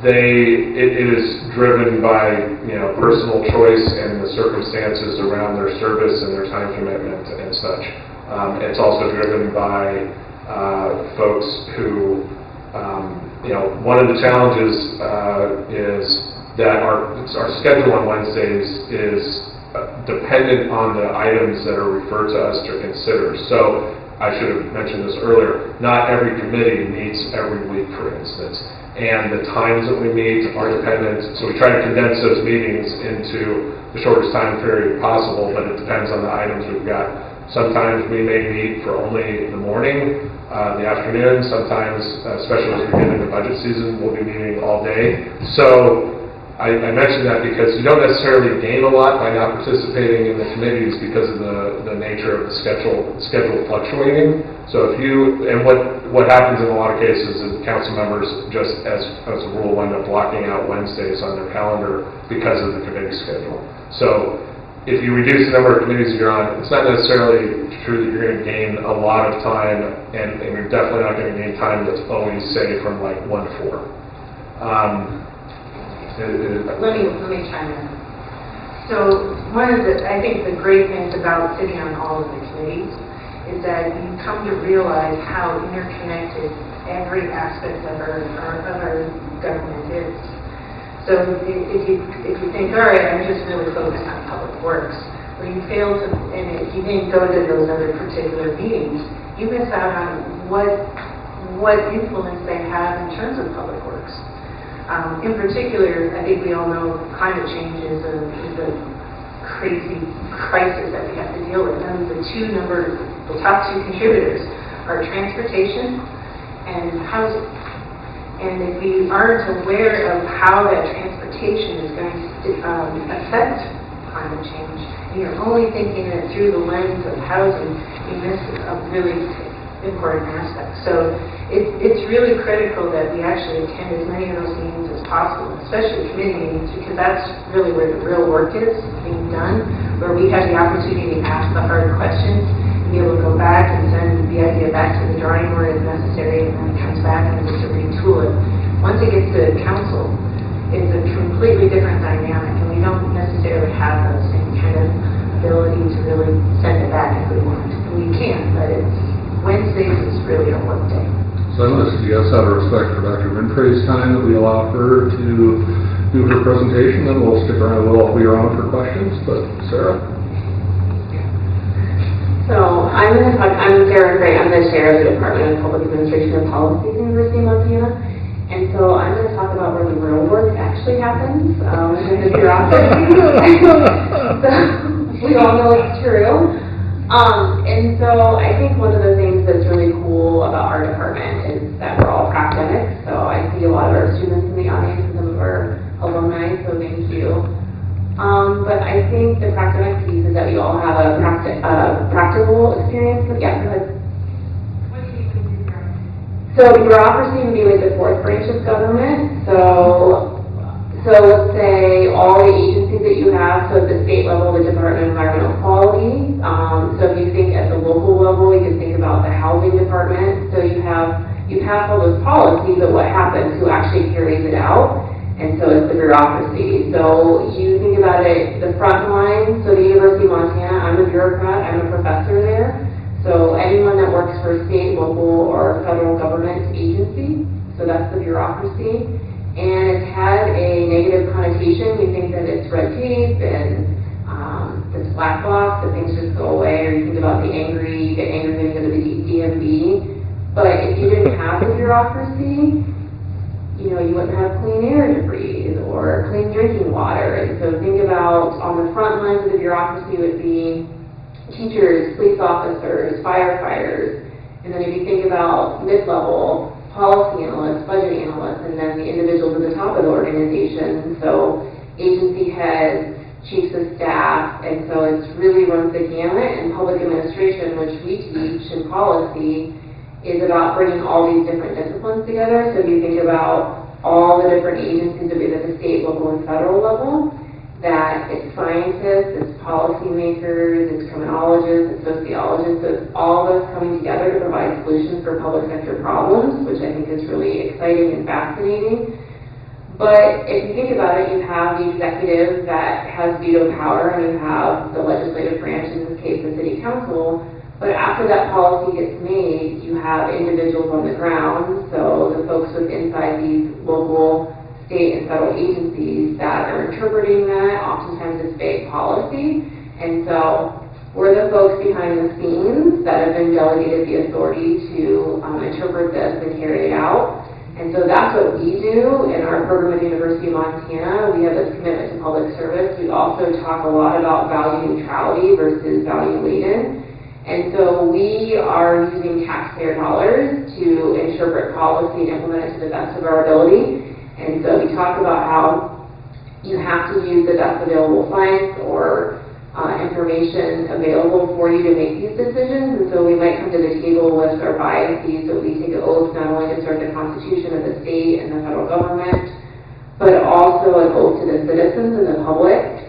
It is driven by personal choice and the circumstances around their service and their time commitment and such. It's also driven by folks who, one of the challenges is that our schedule on Wednesdays is dependent on the items that are referred to us to consider. So I should have mentioned this earlier. Not every committee meets every week, for instance. And the times that we meet are dependent, so we try to condense those meetings into the shortest time period possible, but it depends on the items we've got. Sometimes we may meet for only the morning, the afternoon. Sometimes, especially as we get into budget season, we'll be meeting all day. So I mentioned that because you don't necessarily gain a lot by not participating in the committees because of the nature of the schedule fluctuating. So what happens in a lot of cases is council members just as a rule wind up blocking out Wednesdays on their calendar because of the committee schedule. So if you reduce the number of committees you're on, it's not necessarily true that you're going to gain a lot of time, and you're definitely not going to gain time that's always, say, from like 1 to 4. Let me chime in. So I think the great things about sitting on all of the committees is that you come to realize how interconnected every aspect of our government is. So if you think, all right, I'm just really focused on public works, well, you fail to, and if you didn't go to those other particular meetings, you miss out on what influence they have in terms of public works. In particular, I think we all know climate change is a crazy crisis that we have to deal with. And the top two contributors are transportation and housing. And if we aren't aware of how that transportation is going to affect climate change, and you're only thinking it through the lens of housing, you miss a really important aspect. So it's really critical that we actually attend as many of those meetings as possible, especially committee meetings, because that's really where the real work is being done, where we have the opportunity to ask the hard questions and be able to go back and send the idea back to the drawing board if necessary, and then it comes back and just to retool it. Once it gets to council, it's a completely different dynamic, and we don't necessarily have the same kind of ability to really send it back if we want. We can, but Wednesdays is really a work day. So I'm going to suggest out of respect for Dr. Winfrey's time that we allow her to do her presentation, then we'll stick around, we'll all be around for questions. But Sarah? So I'm Sarah Winfrey. I'm the chair of the Department of Public Administration and Policy at the University of Montana. And so I'm going to talk about where the real work actually happens, in the bureaucracy. So we all know it's true. And so I think one of the things that's really cool about our department is that we're all academics. So I see a lot of our students in the audience and some of our alumni, so thank you. But I think the academic piece is that we all have a practical experience. Yeah, go ahead. What do you mean by bureaucracy? So bureaucracy would be like the fourth branch of government. So let's say all the agencies that you have, so at the state level, the Department of Environmental Quality. So if you think at the local level, you can think about the housing department. So you have all those policies, but what happens? Who actually carries it out? And so it's the bureaucracy. So you think about it, the front line. So the University of Montana, I'm a bureaucrat, I'm a professor there. So anyone that works for a state, local, or federal government agency, So that's the bureaucracy. And it's had a negative connotation. We think that it's red tape and this black box, that things just go away, or you think about the angry, you get angry when you go to the DMV. But if you didn't have the bureaucracy, you know, you wouldn't have clean air to breathe or clean drinking water. And so think about on the front lines of the bureaucracy would be teachers, police officers, firefighters. And then if you think about mid-level, policy analysts, budget analysts, and then the individuals at the top of the organization. So agency heads, chiefs of staff, and so it really runs the gamut. And public administration, which we teach in policy, is about bringing all these different disciplines together. So if you think about all the different agencies that we have at the state, local, and federal level, that it's scientists, it's policymakers, it's criminologists, it's sociologists, so it's all of us coming together to provide solutions for public sector problems, which I think is really exciting and fascinating. But if you think about it, you have the executive that has veto power, and you have the legislative branch, in this case the city council. But after that policy gets made, you have individuals on the ground, so the folks with inside these local, state, and federal agencies that are interpreting that. Oftentimes it's vague policy. And so we're the folks behind the scenes that have been delegated the authority to interpret this and carry it out. And so that's what we do in our program at the University of Montana. We have this commitment to public service. We also talk a lot about value neutrality versus value laden. And so we are using taxpayer dollars to interpret policy and implement it to the best of our ability. And so we talk about how you have to use the best available science or information available for you to make these decisions. And so we might come to the table with our biases, that we take an oath not only to serve the Constitution of the state and the federal government, but also an oath to the citizens and the public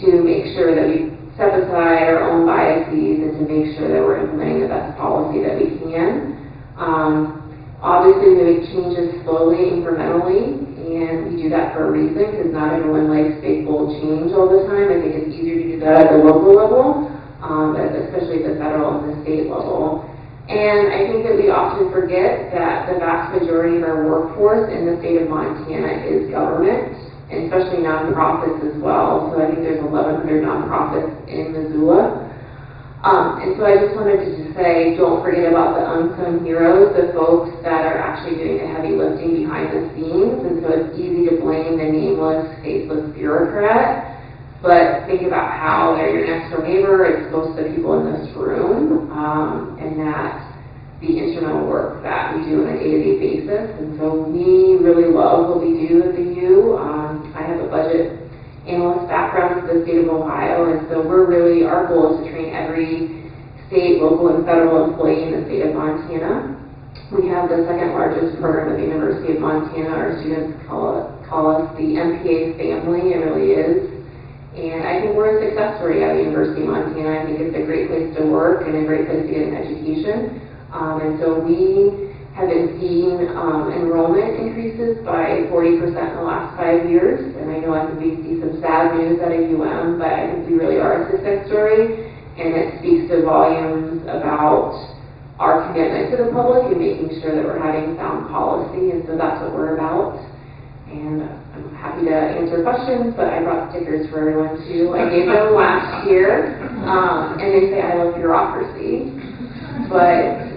to make sure that we set aside our own biases and to make sure that we're implementing the best policy that we can. Obviously, we make changes slowly, incrementally, and we do that for a reason, because not everyone likes big, bold change all the time. I think it's easier to do that at the local level, especially at the federal and the state level. And I think that we often forget that the vast majority of our workforce in the state of Montana is government, and especially nonprofits as well. So I think there's 1,100 nonprofits in Missoula. And so I just wanted to just say, don't forget about the unsung heroes, the folks that are actually doing the heavy lifting behind the scenes. And so it's easy to blame the nameless, faceless bureaucrat, but think about how they're your next door neighbor, exposed to the people in this room, and that the instrumental work that we do on a day-to-day basis. And so we really love what we do at the U. I have a budget analyst background for the state of Ohio, and so our goal is to train every state, local, and federal employee in the state of Montana. We have the second largest program at the University of Montana. Our students call us the MPA family. It really is. And I think we're a success story at the University of Montana. I think it's a great place to work and a great place to get an education. And so we have been seeing enrollment increases by 40% in the last 5 years. And I know I can see some sad news out of UM, but I think we really are a success story. And it speaks to volumes about our commitment to the public and making sure that we're having sound policy. And so that's what we're about. And I'm happy to answer questions, but I brought stickers for everyone too. I gave them last year, and they say I love bureaucracy. But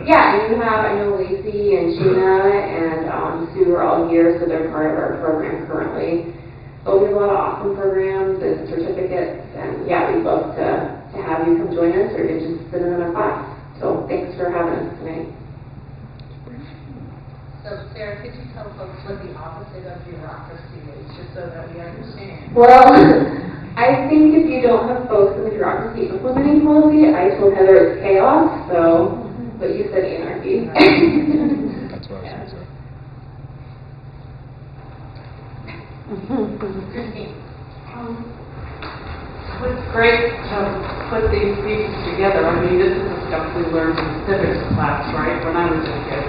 yeah, and you have, I know Lacey and Gina and Sue are all here, so they're part of our program currently. But we have a lot of awesome programs and certificates, and yeah, we'd love to have you come join us or to just sit in a class. So thanks for having us tonight. So Sarah, could you tell folks what the opposite of bureaucracy is, just so that we understand? Well, I think if you don't have folks in the bureaucracy implementing policy, I told Heather it's chaos, so, but you said anarchy. That's what I was going to say. Christine. It's great to put these pieces together. I mean, this is the stuff we learned in civics class, right, when I was a kid.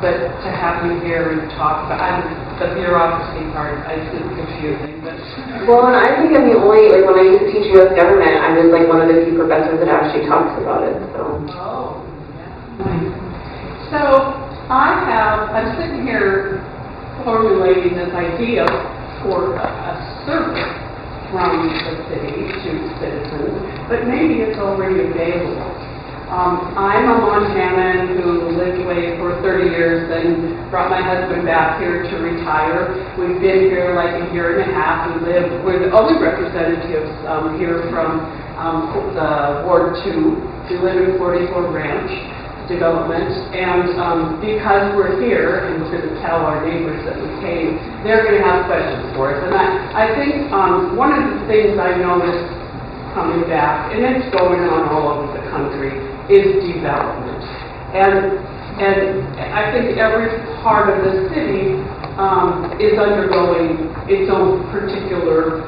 But to have you here and talk about the bureaucracy part, I think is confusing. But well, and I think I'm the only, like when I used to teach U.S. government, I was like one of the few professors that actually talks about it. So. Oh, yeah. So I'm sitting here formulating this idea for a service from the city to citizens, but maybe it's already available. I'm a Montanan who lived away for 30 years and brought my husband back here to retire. We've been here like a year and a half. We're the only representatives here from the Ward 2. We live in 44 Ranch Development, and because we're here and we're going to tell our neighbors that we came, they're going to have questions for us. And I think one of the things I noticed coming back, and it's going on all over the country, is development. And I think every part of the city is undergoing its own particular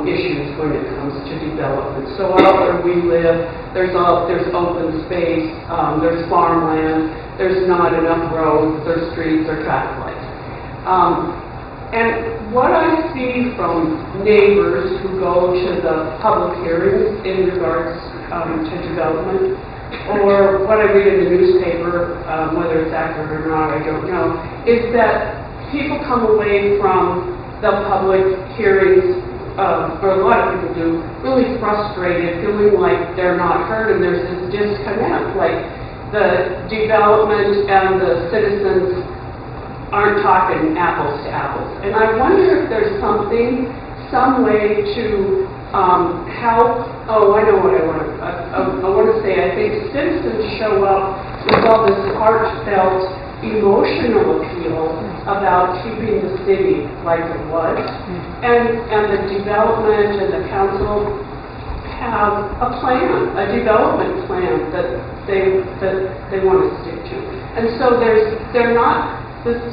issues when it comes to development. So out where we live, there's open space, there's farmland, there's not enough roads or streets or traffic lights. And what I see from neighbors who go to the public hearings in regards to development, or what I read in the newspaper, whether it's accurate or not, I don't know, is that people come away from the public hearings, or a lot of people do, really frustrated, feeling like they're not heard and there's this disconnect, like the development and the citizens aren't talking apples to apples. And I wonder if there's some way to help. Oh, I know what I want to say. I think citizens show up with all this heartfelt, emotional appeal about keeping the city like it was, and the development and the council have a plan, a development plan that they want to stick to. And so the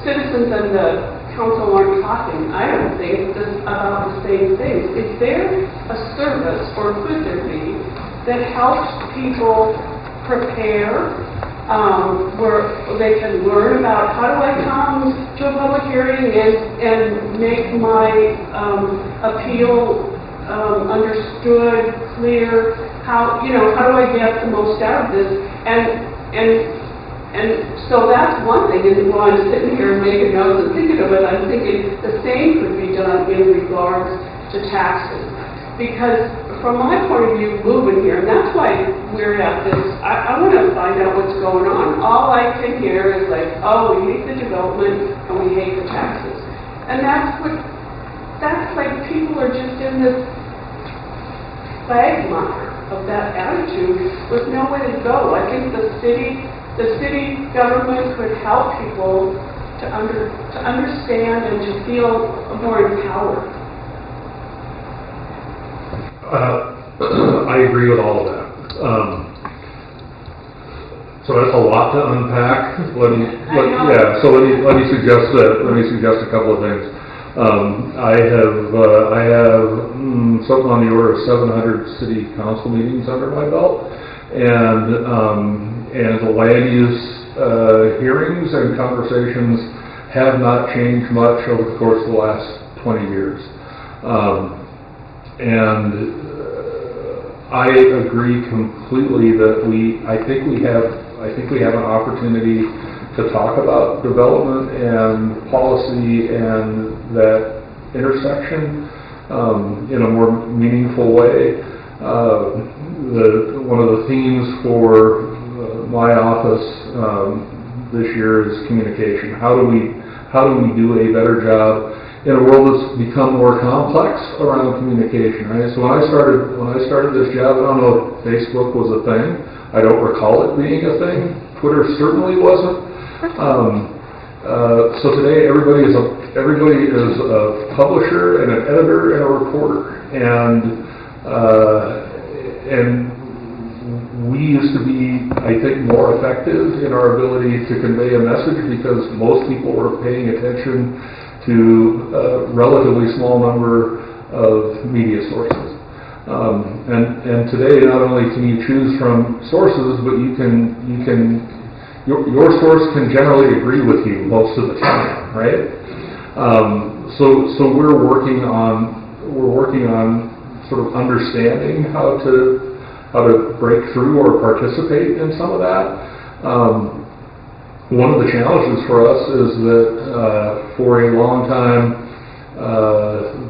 citizens and the council aren't talking, I don't think, about the same things. Is there a service, or could there be, that helps people prepare, where they can learn about how do I come to a public hearing and make my appeal understood, clear, how do I get the most out of this? And so that's one thing, and while I'm sitting here making notes and thinking of it, I'm thinking the same could be done in regards to taxes. Because from my point of view, moving here, and that's why we're at this, I want to find out what's going on. All I can hear is like, oh, we hate the development and we hate the taxes. And that's like people are just in this quagmire of that attitude with no way to go. I think the city government could help people to understand and to feel more empowered. I agree with all of that. So that's a lot to unpack. Let me suggest a couple of things. I have something on the order of 700 city council meetings under my belt, and the land use hearings and conversations have not changed much over the course of the last 20 years. And I agree completely that I think we have an opportunity to talk about development and policy and that intersection in a more meaningful way. One of the themes for my office this year is communication. How do we do a better job in a world that's become more complex around communication, right? So when I started this job, I don't know if Facebook was a thing. I don't recall it being a thing. Twitter certainly wasn't. So today everybody is a publisher and an editor and a reporter, and we used to be, I think, more effective in our ability to convey a message because most people were paying attention to a relatively small number of media sources. And today, not only can you choose from sources, but your source can generally agree with you most of the time, right? So we're working on sort of understanding how to break through or participate in some of that. one of the challenges for us is that for a long time,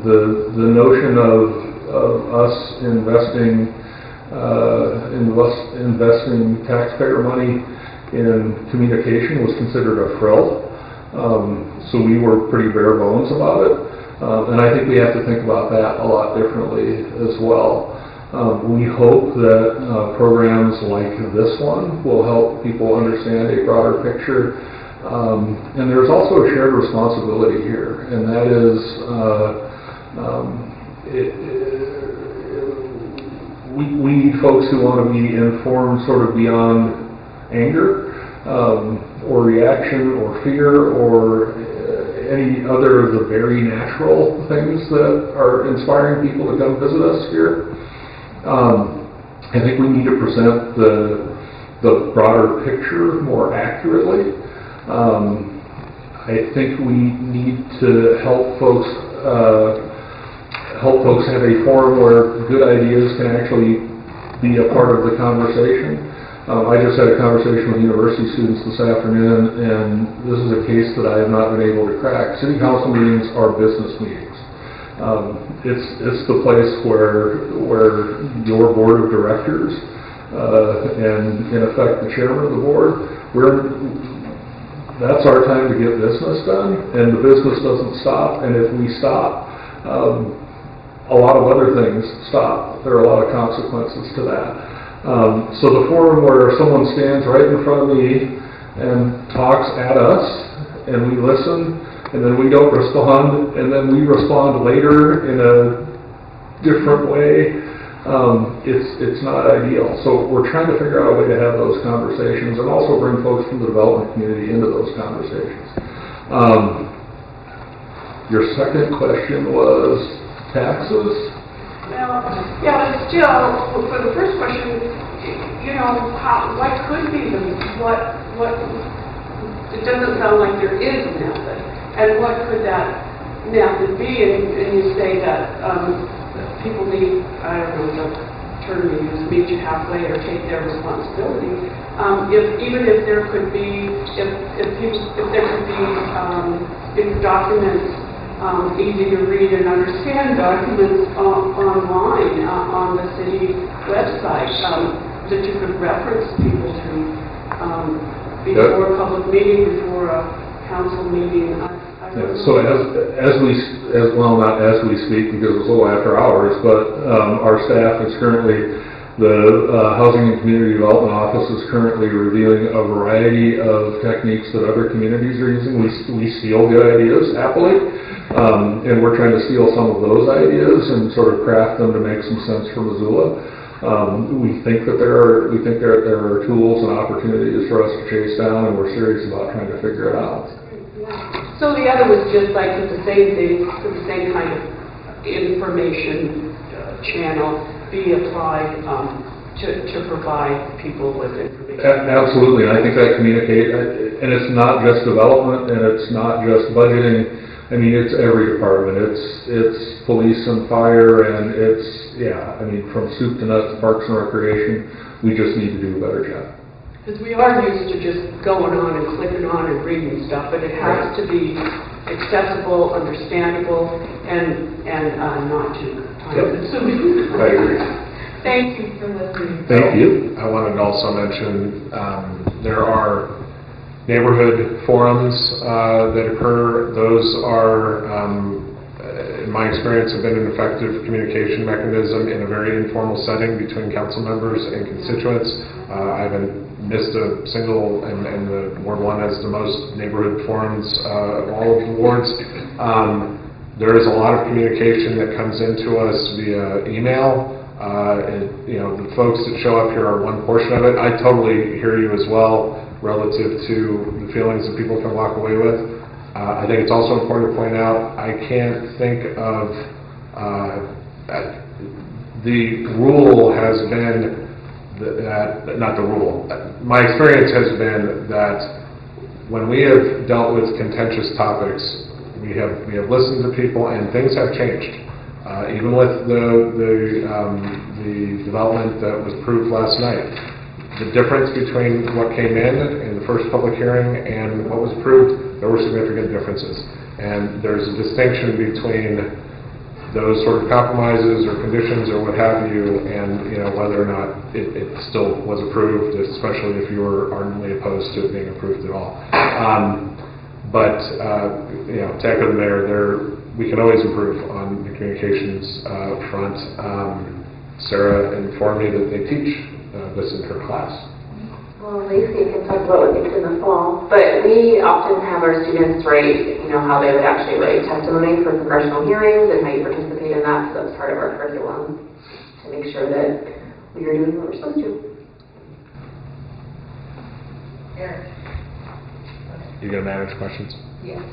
the notion of us investing taxpayer money in communication was considered a frill. So we were pretty bare bones about it. And I think we have to think about that a lot differently as well. We hope that programs like this one will help people understand a broader picture. And there's also a shared responsibility here, and that is we need folks who want to be informed sort of beyond anger or reaction or fear or any other of the very natural things that are inspiring people to come visit us here. I think we need to present the broader picture more accurately. I think we need to help folks have a forum where good ideas can actually be a part of the conversation. I just had a conversation with university students this afternoon, and this is a case that I have not been able to crack. City council meetings are business meetings. It's the place where your board of directors and in effect the chairman of the board, that's our time to get business done, and the business doesn't stop. And if we stop, a lot of other things stop. There are a lot of consequences to that. So the forum where someone stands right in front of me and talks at us, and we listen, and then we don't respond, and then we respond later in a different way, it's not ideal. So we're trying to figure out a way to have those conversations and also bring folks from the development community into those conversations. Your second question was taxes? Well, yeah, but still, for the first question, you know, what could be it doesn't sound like there is a method. And what could that method be? And you say that people need, I don't know the term you use, meet you halfway or take their responsibility. Even if there could be, if documents, easy to read and understand documents online on the city website that you could reference people to before a public meeting, before a council meeting. So as we speak, because it's a little after hours, but our staff is currently, the Housing and Community Development Office is currently reviewing a variety of techniques that other communities are using. We steal good ideas happily, and we're trying to steal some of those ideas and sort of craft them to make some sense for Missoula. We think that there are tools and opportunities for us to chase down, and we're serious about trying to figure it out. So the other was just like the same thing, the same kind of information channel be applied to provide people with information. Absolutely, and I think that and it's not just development, and it's not just budgeting. I mean, it's every department. It's police and fire, and from soup to nuts, parks and recreation. We just need to do a better job. Because we are used to just going on and clicking on and reading stuff, but it has to be accessible, understandable, and not too time-consuming. I agree. Thank you for listening. Thank you. I wanted to also mention there are neighborhood forums that occur. Those are, in my experience, have been an effective communication mechanism in a very informal setting between council members and constituents. I haven't missed a single, and the Ward 1 has the most neighborhood forums of all of the wards. There is a lot of communication that comes into us via email. The folks that show up here are one portion of it. I totally hear you as well relative to the feelings that people can walk away with. I think it's also important to point out, I can't think of, the rule has been that, not the rule, my experience has been that when we have dealt with contentious topics, we have listened to people and things have changed. Even with the development that was approved last night, the difference between what came in the first public hearing and what was approved, there were significant differences. And there's a distinction between those sort of compromises or conditions or what have you, and whether or not it still was approved, especially if you were ardently opposed to it being approved at all. But to echo the mayor, we can always improve on the communications front. Sarah informed me that they teach this in her class. Well, Lacey can talk about what they did in the fall, but we often have our students write, how they would actually write testimony for congressional hearings and how you participate in that, so that's part of our curriculum to make sure that we are doing what we're supposed to. Eric? You going to manage questions? Yes.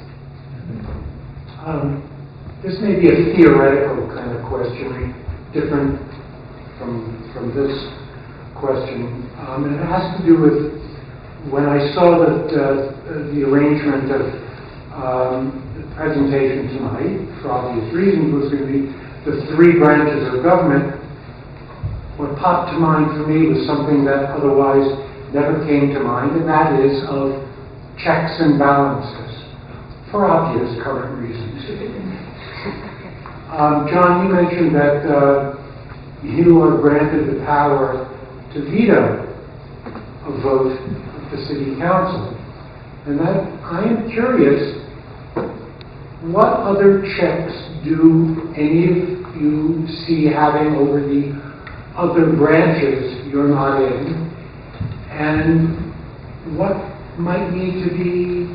This may be a theoretical kind of question, different from this question. And it has to do with when I saw that the arrangement of the presentation tonight, for obvious reasons, was going to be the three branches of government. What popped to mind for me was something that otherwise never came to mind, and that is of checks and balances, for obvious current reasons. John, you mentioned that you are granted the power to veto a vote of the city council. And that I am curious, what other checks do any of you see having over the other branches you're not in? And what might need to be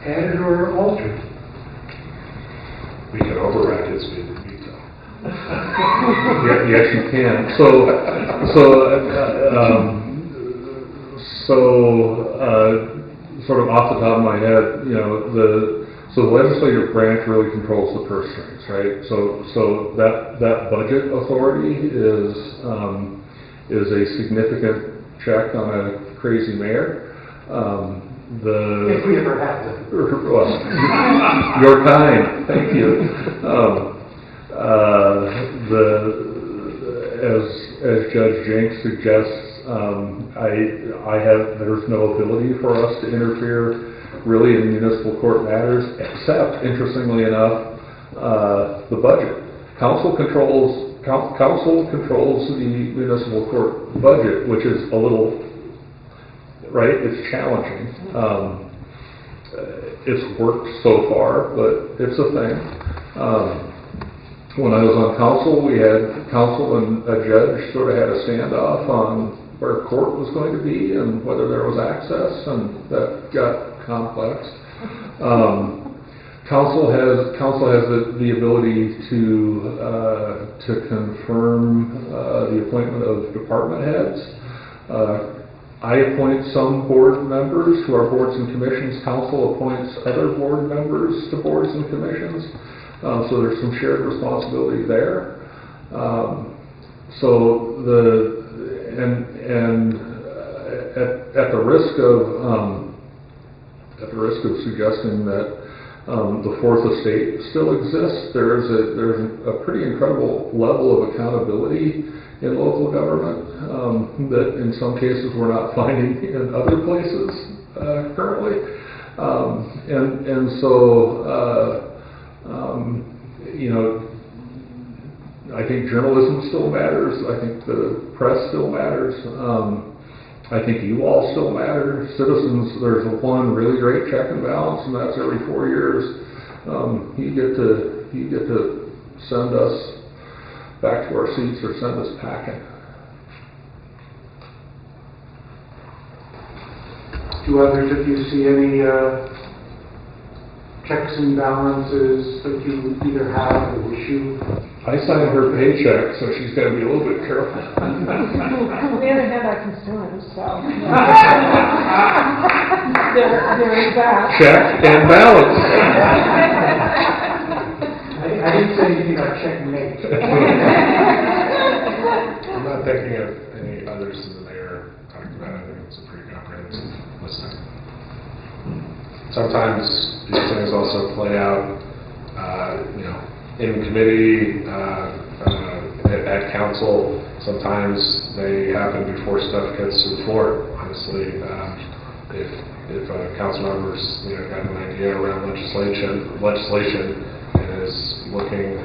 added or altered? We can override his veto. Yes, you can. Sort of off the top of my head, the legislative branch really controls the purse strings, right? So that budget authority is a significant check on a crazy mayor. If we ever have to. Well, you're kind. Thank you. As Judge Jenks suggests, there's no ability for us to interfere really in municipal court matters, except, interestingly enough, the budget. Council controls the municipal court budget, which is a little, right? It's challenging. It's worked so far, but it's a thing. When I was on council, we had council and a judge sort of had a standoff on where court was going to be and whether there was access, and that got complex. Council has the ability to confirm the appointment of department heads. I appoint some board members to our boards and commissions. Council appoints other board members to boards and commissions. So there's some shared responsibility there. At the risk of suggesting that the fourth estate still exists, there's a pretty incredible level of accountability in local government that in some cases we're not finding in other places currently. I think journalism still matters. I think the press still matters. I think you all still matter. Citizens, there's one really great check and balance, and that's every 4 years. You get to send us back to our seats or send us packing. Do others of you see any checks and balances that you either have or wish you? I signed her paycheck, so she's got to be a little bit careful. On the other hand, I can sue him, so. there is that. Check and balance. I didn't say anything about checkmate. I'm not thinking of any others than the mayor talked about. I think it's a pretty comprehensive list. Sometimes these things also play out, in committee, at council, sometimes they happen before stuff gets to the floor. Honestly, if a council member's got an idea around legislation and is looking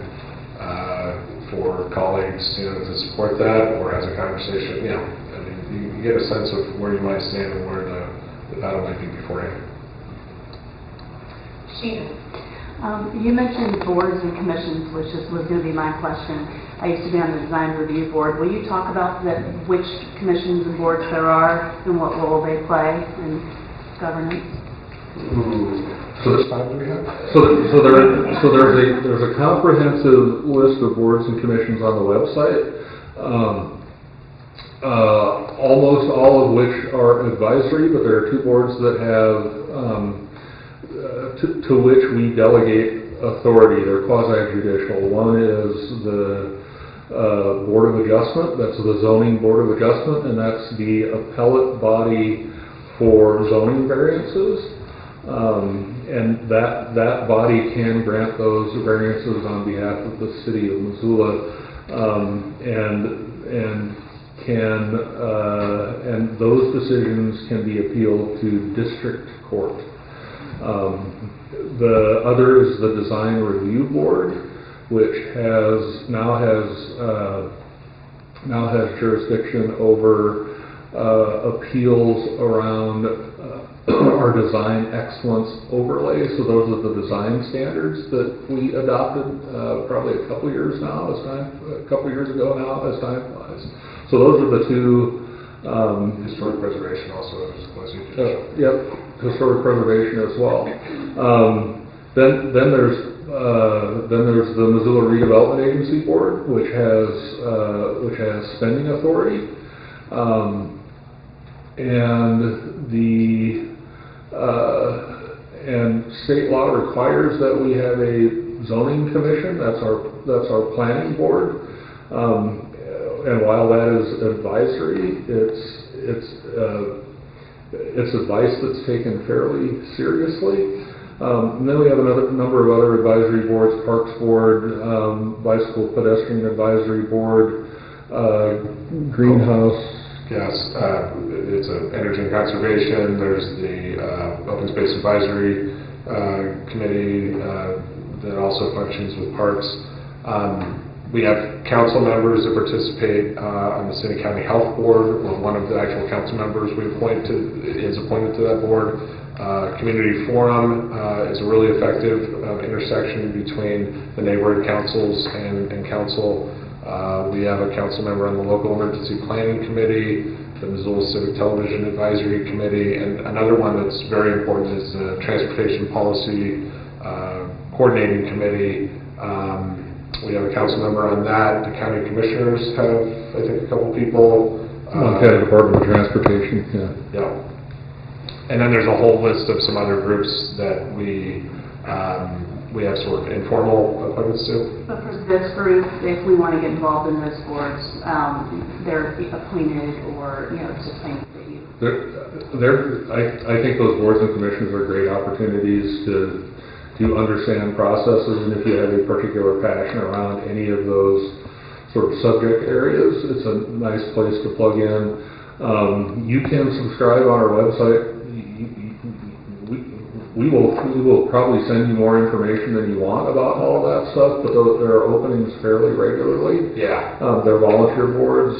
for colleagues to support that, or has a conversation, I mean, you get a sense of where you might stand and where the battle might be beforehand. You mentioned boards and commissions, which was going to be my question. I used to be on the design review board. Will you talk about which commissions and boards there are and what role they play in governance? So there's 5 that we have? There's a comprehensive list of boards and commissions on the website. Almost all of which are advisory, but there are 2 boards that have to which we delegate authority. They're quasi-judicial. One is the Board of Adjustment, that's the Zoning Board of Adjustment, and that's the appellate body for zoning variances. And that body can grant those variances on behalf of the city of Missoula, and those decisions can be appealed to district court. The other is the Design Review Board, which now has jurisdiction over appeals around our design excellence overlay. So those are the design standards that we adopted probably a couple years ago now, as time flies. So those are the 2. Historic preservation also is quasi-judicial. Yep, historic preservation as well. Then there's the Missoula Redevelopment Agency Board, which has spending authority, and state law requires that we have a zoning commission. That's our planning board. And while that is advisory, it's advice that's taken fairly seriously. And then we have another number of other advisory boards: Parks Board, Bicycle Pedestrian Advisory Board, Greenhouse. Yes, it's Energy and Conservation. There's the Open Space Advisory Committee that also functions with Parks. We have council members that participate on the City County Health Board. One of the actual council members is appointed to that board. Community Forum is a really effective intersection between the neighborhood councils and council. We have a council member on the Local Emergency Planning Committee, the Missoula Civic Television Advisory Committee, and another one that's very important is the Transportation Policy Coordinating Committee. We have a council member on that. The county commissioners have, I think, a couple people. Montana Department of Transportation, yeah. And then there's a whole list of some other groups that we have sort of informal appointments to. But for this group, if we want to get involved in those boards, they're appointed, or it's just things that you. I think those boards and commissions are great opportunities to understand processes, and if you have a particular passion around any of those sort of subject areas, it's a nice place to plug in. You can subscribe on our website. We will probably send you more information than you want about all of that stuff, but there are openings fairly regularly. Yeah. They're volunteer boards,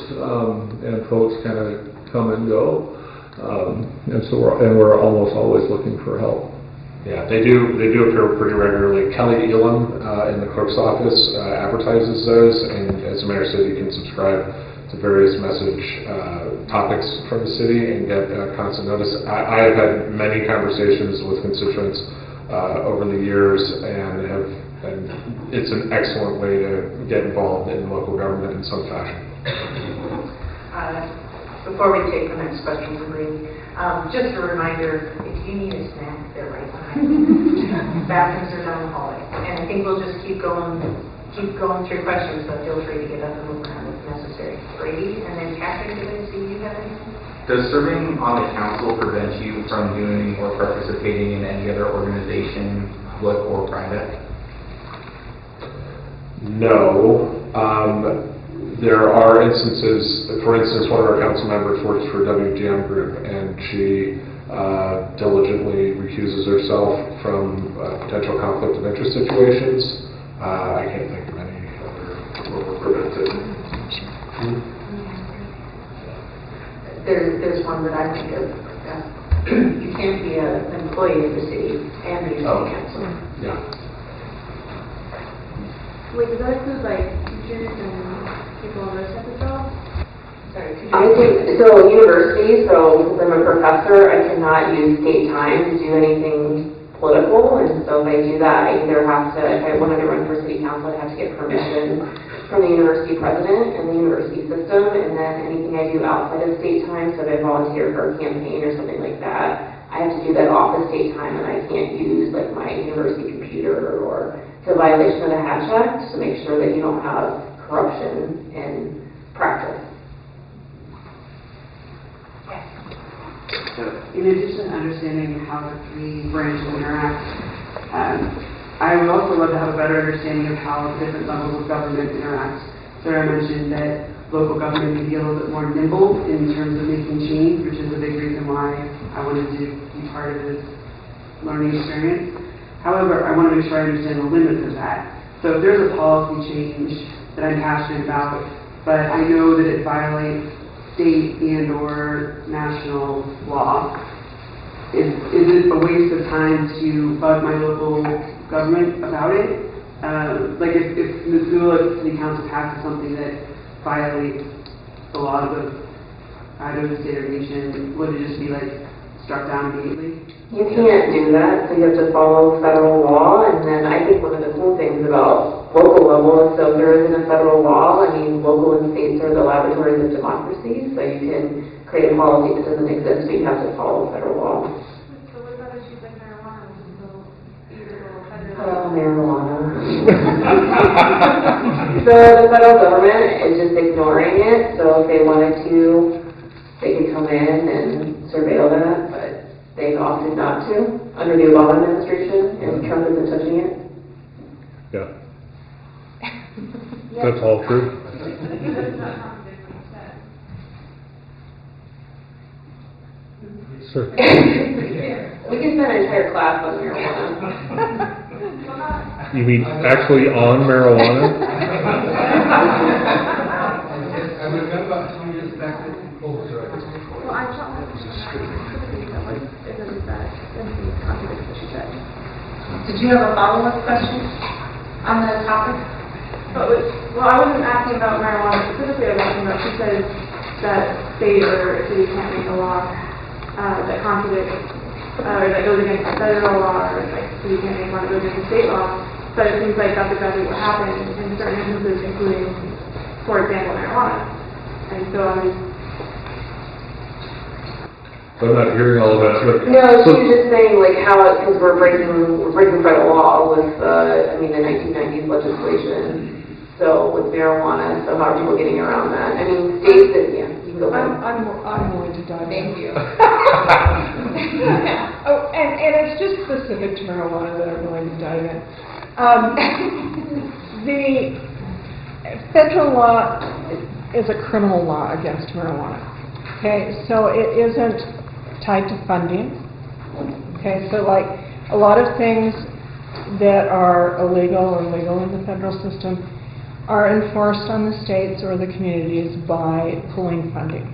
and folks kind of come and go, and we're almost always looking for help. Yeah, they do appear pretty regularly. Kelly Elam in the clerk's office advertises those, and as the mayor said, you can subscribe to various message topics from the city and get constant notice. I have had many conversations with constituents over the years, and it's an excellent way to get involved in local government in some fashion. Before we take the next question from Lee, just a reminder, if you need a snack, they're right behind you. Bathrooms are down the hallway. And I think we'll just keep going through questions, but feel free to get up and move around if necessary. Brady, and then Catherine, did I see you have anything? Does serving on the council prevent you from doing or participating in any other organization, public or private? No. there are instances, for instance, one of our council members works for WGM Group, and she diligently recuses herself from potential conflict of interest situations. I can't think of any other where we're prevented. There's one that I think of. You can't be an employee of the city and be a city councilor. Yeah. Wait, does that include like teachers and people on those type of jobs? Sorry, could you I think, so university, so since I'm a professor, I cannot use state time to do anything political, and so if I do that, I either have to, if I wanted to run for city council, I'd have to get permission from the university president and the university system, and then anything I do outside of state time, so if I volunteer for a campaign or something like that, I have to do that off of state time, and I can't use like my university computer, or it's a violation of the Hatch Act to make sure that you don't have corruption in practice. So, in addition to understanding how the three branches interact, I would also love to have a better understanding of how different levels of government interact. Sarah mentioned that local government may be a little bit more nimble in terms of making change, which is a big reason why I wanted to be part of this learning experience. However, I want to make sure I understand the limits of that. So if there's a policy change that I'm passionate about, but I know that it violates state and or national law, is it a waste of time to bug my local government about it? Like if Missoula City Council passes something that violates the laws of either the state or nation, would it just be like struck down immediately? You can't do that, so you have to follow federal law, and then I think one of the cool things about local level is, so if there isn't a federal law, I mean, local and states are the laboratories of democracy, so you can create a policy that doesn't exist, but you have to follow federal law. So what about issues like marijuana, which is still illegal federally? Marijuana. The federal government is just ignoring it, so if they wanted to, they could come in and surveil that, but they've opted not to under the Obama administration, and Trump isn't touching it. Yeah. That's all true. Sure. We can spend an entire class on marijuana. You mean actually on marijuana? I would have about 20 years back then. Oh, sorry. Well, I'm not specifically that like isn't that anything contradicts what she said. Did you have a follow-up question on the topic? Well, I wasn't asking about marijuana specifically. I was asking about, she said that state or city can't make a law that contradicts or that goes against the federal law, or like city can't make one that goes against the state law. But it seems like that's exactly what happened in certain instances, including, for example, marijuana. And so I'm not hearing all of that, but... No, she was just saying, like, how, because we're breaking federal law with, the 1990s legislation. So, with marijuana, so how are people getting around that? I mean, states that, yeah, you can go ahead. I'm willing to dive in. Thank you. Oh, and it's just specific to marijuana that I'm willing to dive in. The federal law is a criminal law against marijuana. Okay, so it isn't tied to funding. Okay, so like a lot of things that are illegal or legal in the federal system are enforced on the states or the communities by pulling funding.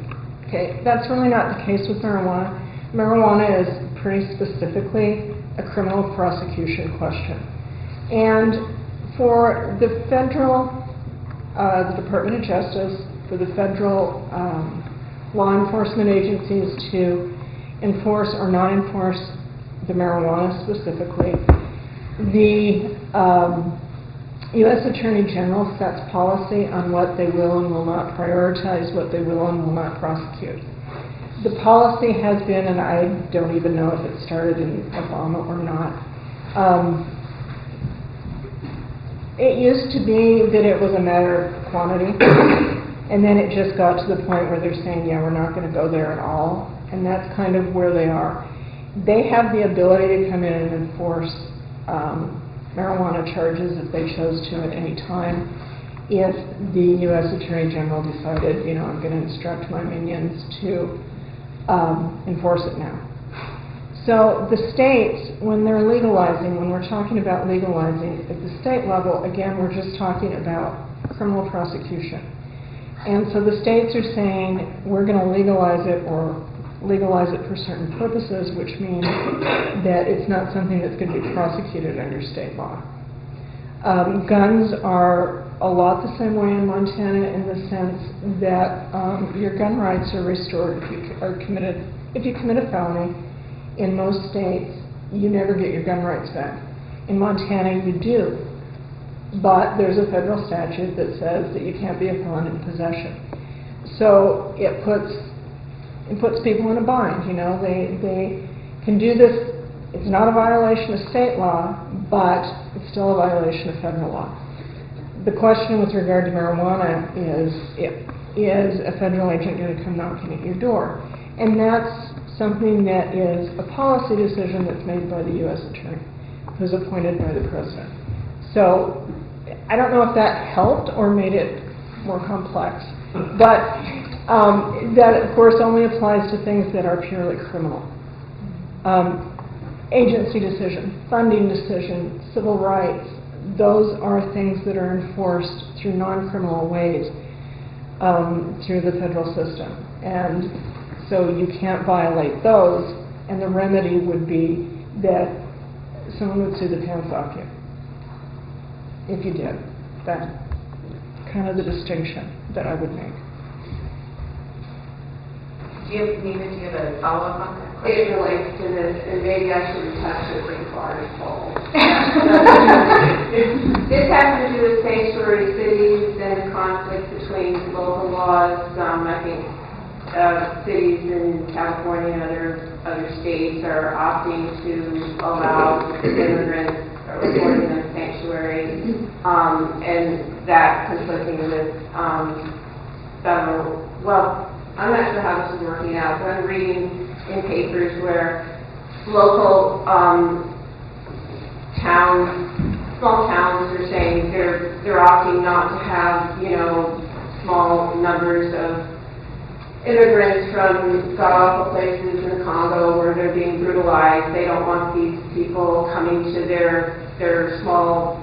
Okay, that's really not the case with marijuana. Marijuana is pretty specifically a criminal prosecution question. And for the federal, the Department of Justice, for the federal law enforcement agencies to enforce or not enforce the marijuana specifically, the U.S. Attorney General sets policy on what they will and will not prioritize, what they will and will not prosecute. The policy has been, and I don't even know if it started in Obama or not, it used to be that it was a matter of quantity, and then it just got to the point where they're saying, yeah, we're not going to go there at all, and that's kind of where they are. They have the ability to come in and enforce marijuana charges if they chose to at any time. if the U.S. Attorney General decided, you know, I'm going to instruct my minions to enforce it now. So the states, when they're legalizing, when we're talking about legalizing at the state level, again, we're just talking about criminal prosecution. And so the states are saying, we're going to legalize it or legalize it for certain purposes, which means that it's not something that's going to be prosecuted under state law. Guns are a lot the same way in Montana in the sense that your gun rights are restored if you commit a felony. In most states, you never get your gun rights back. In Montana, you do. But there's a federal statute that says that you can't be a felon in possession. So it puts people in a bind, you know. They can do this. It's not a violation of state law, but it's still a violation of federal law. The question with regard to marijuana is a federal agent going to come knocking at your door? And that's something that is a policy decision that's made by the U.S. Attorney, who's appointed by the President. So I don't know if that helped or made it more complex, but that, of course, only applies to things that are purely criminal. Agency decision, funding decision, civil rights, those are things that are enforced through non-criminal ways through the federal system. And so you can't violate those, and the remedy would be that someone would sue the pants off you if you did. That's kind of the distinction that I would make. Nina, do you have a follow-up on that question? It relates to this, and maybe I shouldn't touch it pretty far as well. This has to do with sanctuary cities and conflict between local laws. I think cities in California and other states are opting to allow immigrants, reporting them sanctuary, and that conflicting with federal. Well, I'm not sure how this is working out, but I'm reading in papers where local small towns are saying they're opting not to have, you know, small numbers of immigrants from god-awful places in the Congo where they're being brutalized. They don't want these people coming to their small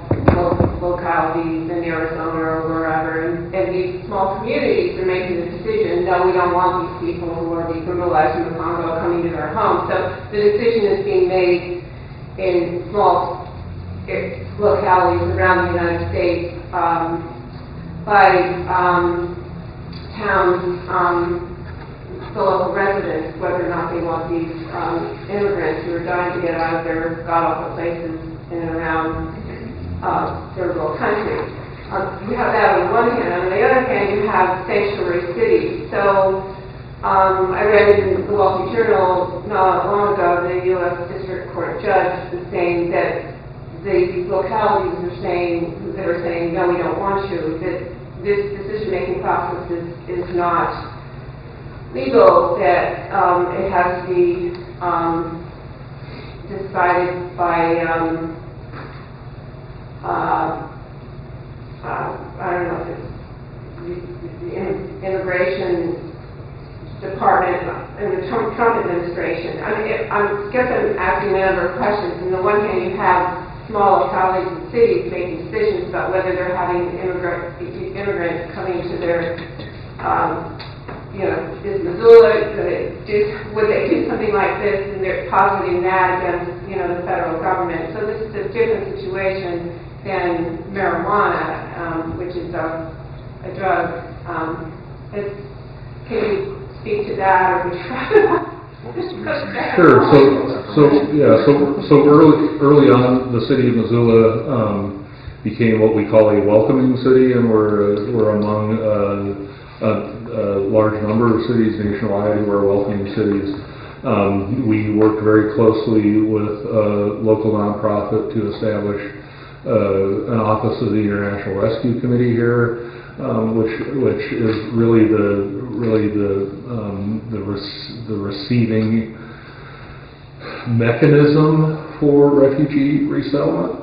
localities in Arizona or wherever. And these small communities are making the decision, no, we don't want these people who are being brutalized in the Congo coming to their homes. So the decision is being made in small localities around the United States by towns, the local residents, whether or not they want these immigrants who are dying to get out of their god-awful places in and around third world countries. You have that on the one hand. On the other hand, you have sanctuary cities. So I read in the Wall Street Journal not long ago, the U.S. District Court judge was saying that the localities are saying, no, we don't want you, that this decision-making process is not legal, that it has to be decided by, I don't know, the immigration department in the Trump administration. I guess I'm asking a number of questions. On the one hand, you have small localities and cities making decisions about whether they're having immigrants coming to their is Missoula, would they do something like this, and they're positing that against, the federal government. So this is a different situation than marijuana, which is a drug. Can you speak to that, or would you Sure. So early on, the city of Missoula became what we call a welcoming city, and we're among a large number of cities nationwide who are welcoming cities. We worked very closely with a local nonprofit to establish an office of the International Rescue Committee here, which is really the receiving mechanism for refugee resettlement.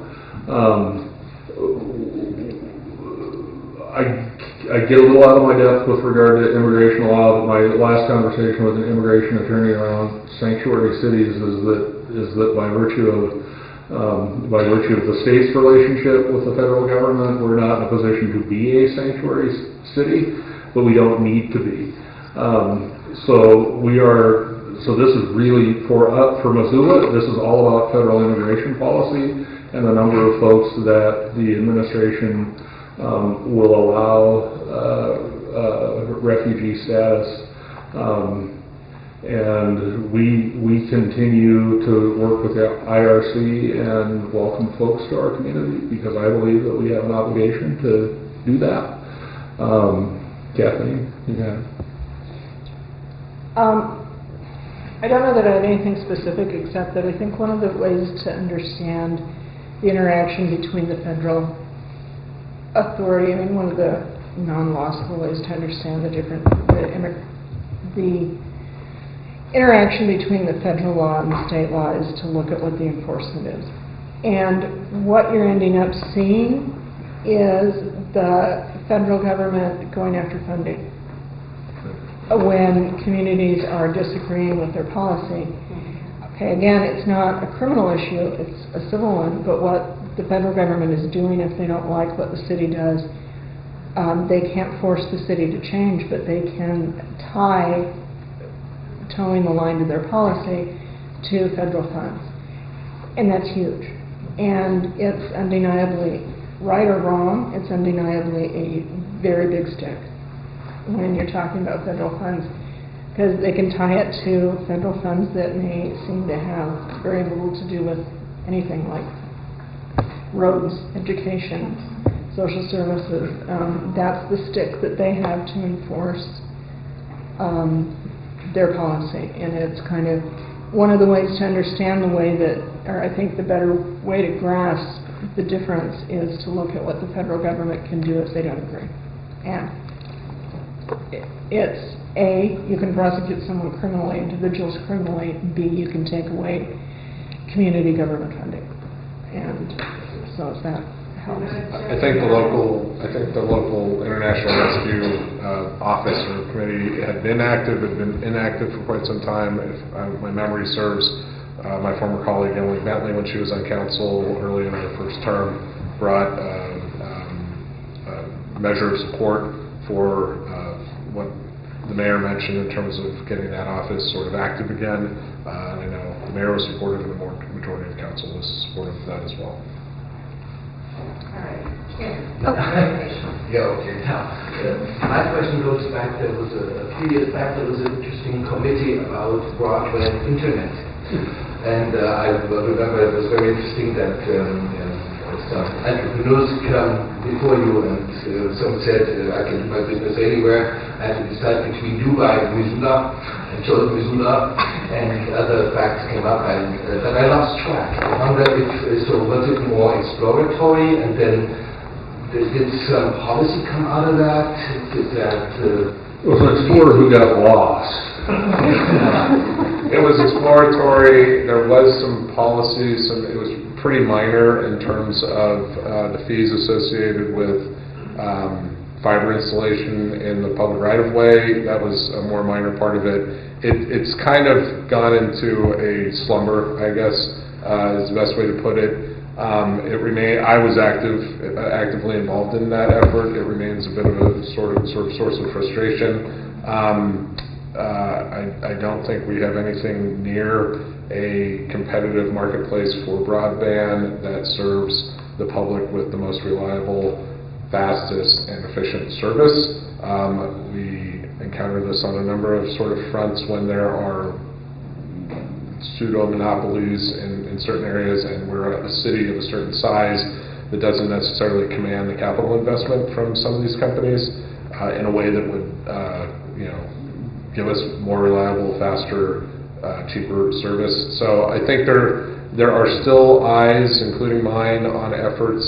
I get a little out of my depth with regard to immigration law, but my last conversation with an immigration attorney around sanctuary cities is that by virtue of the state's relationship with the federal government, we're not in a position to be a sanctuary city, but we don't need to be. So this is really for Missoula. This is all about federal immigration policy and the number of folks that the administration will allow refugee status, and we continue to work with the IRC and welcome folks to our community because I believe that we have an obligation to do that. Kathleen, you got it. I don't know that I have anything specific except that I think one of the ways to understand the interaction between the federal authority, I mean, one of the non-law school ways to understand the interaction between the federal law and the state law is to look at what the enforcement is. And what you're ending up seeing is the federal government going after funding when communities are disagreeing with their policy. Okay, again, it's not a criminal issue, it's a civil one, but what the federal government is doing if they don't like what the city does, they can't force the city to change, but they can tie towing the line to their policy to federal funds. And that's huge. And it's undeniably, right or wrong, it's undeniably a very big stick when you're talking about federal funds, because they can tie it to federal funds that may seem to have very little to do with anything like roads, education, social services. That's the stick that they have to enforce their policy. And it's kind of one of the ways to understand the way that, or I think the better way to grasp the difference is to look at what the federal government can do if they don't agree. And it's A, you can prosecute someone criminally, individuals criminally. B, you can take away community government funding. And so if that helps. I think the local International Rescue Office or committee had been inactive for quite some time. If my memory serves, my former colleague Emily Bentley, when she was on council early in her first term, brought a measure of support for what the mayor mentioned in terms of getting that office sort of active again. And I know the mayor was supportive, and the majority of council was supportive of that as well. Yeah, okay. Now, my question goes back, there was a few years back, there was an interesting committee about broadband internet. And I remember it was very interesting that some entrepreneurs come before you and some said, I can do my business anywhere. I had to decide between Dubai and Missoula, and chose Missoula, and other facts came up, and but I lost track. I wonder if, so was it more exploratory, and then did some policy come out of that? Did that... It was an explorer who got lost. It was exploratory. There was some policy, it was pretty minor in terms of the fees associated with fiber installation in the public right-of-way. That was a more minor part of it. It's kind of gone into a slumber, I guess, is the best way to put it. I was actively involved in that effort. It remains a bit of a sort of source of frustration. I don't think we have anything near a competitive marketplace for broadband that serves the public with the most reliable, fastest, and efficient service. We encounter this on a number of sort of fronts when there are pseudo-monopolies in certain areas, and we're a city of a certain size that doesn't necessarily command the capital investment from some of these companies in a way that would give us more reliable, faster, cheaper service. So I think there are still eyes, including mine, on efforts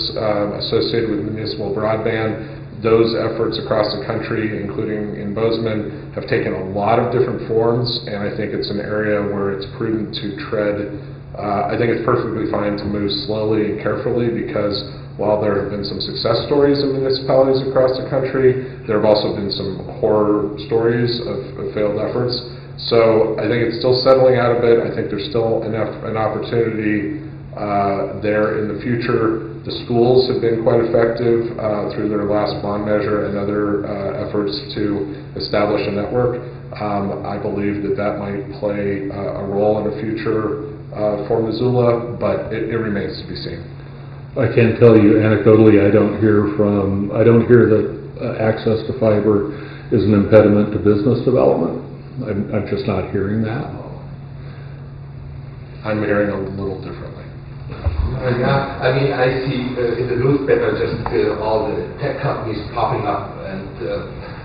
associated with municipal broadband. Those efforts across the country, including in Bozeman, have taken a lot of different forms, and I think it's an area where it's prudent to tread. I think it's perfectly fine to move slowly and carefully, because while there have been some success stories in municipalities across the country, there have also been some horror stories of failed efforts. So I think it's still settling out a bit. I think there's still an opportunity there in the future. The schools have been quite effective through their last bond measure and other efforts to establish a network. I believe that might play a role in the future for Missoula, but it remains to be seen. I can tell you anecdotally, I don't hear that access to fiber is an impediment to business development. I'm just not hearing that. I'm hearing a little differently. Yeah, I mean, I see in the newspaper just all the tech companies popping up, and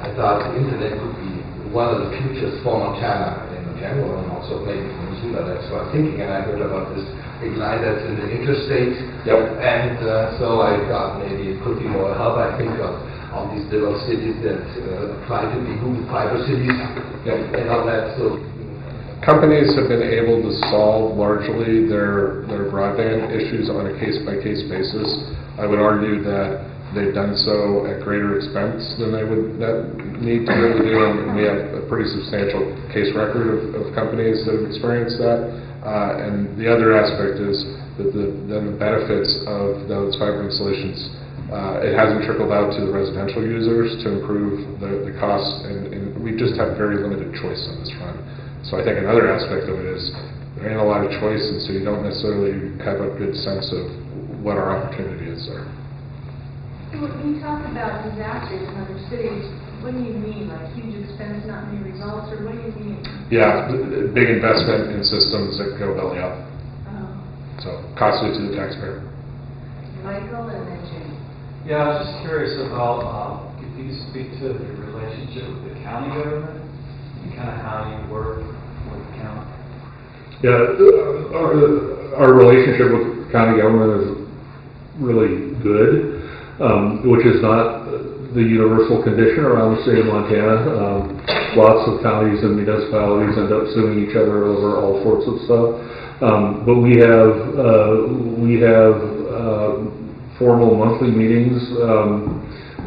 I thought the internet could be one of the futures for Montana in general, and also maybe for Missoula. That's what I'm thinking, and I heard about this big line that's in the interstate. Yep. And so I thought maybe it could be more help. I think of all these little cities that try to be Google fiber cities. Yep. And all that. So companies have been able to solve largely their broadband issues on a case-by-case basis. I would argue that they've done so at greater expense than they would need to really do, and we have a pretty substantial case record of companies that have experienced that. And the other aspect is that the benefits of those fiber installations, it hasn't trickled out to the residential users to improve the costs, and we just have very limited choice on this front. So I think another aspect of it is there ain't a lot of choice, and so you don't necessarily have a good sense of what our opportunity is there. When you talk about disasters in other cities, what do you mean? Like huge expense, not many results, or what do you mean? Yeah, big investment in systems that go belly up. Oh. So costly to the taxpayer. Michael and then Jane. Yeah, I was just curious about, could you speak to your relationship with the county government and kind of how you work with the county? Yeah, our relationship with county government is really good. Which is not the universal condition around the state of Montana. Lots of counties and municipalities end up suing each other over all sorts of stuff. But we have formal monthly meetings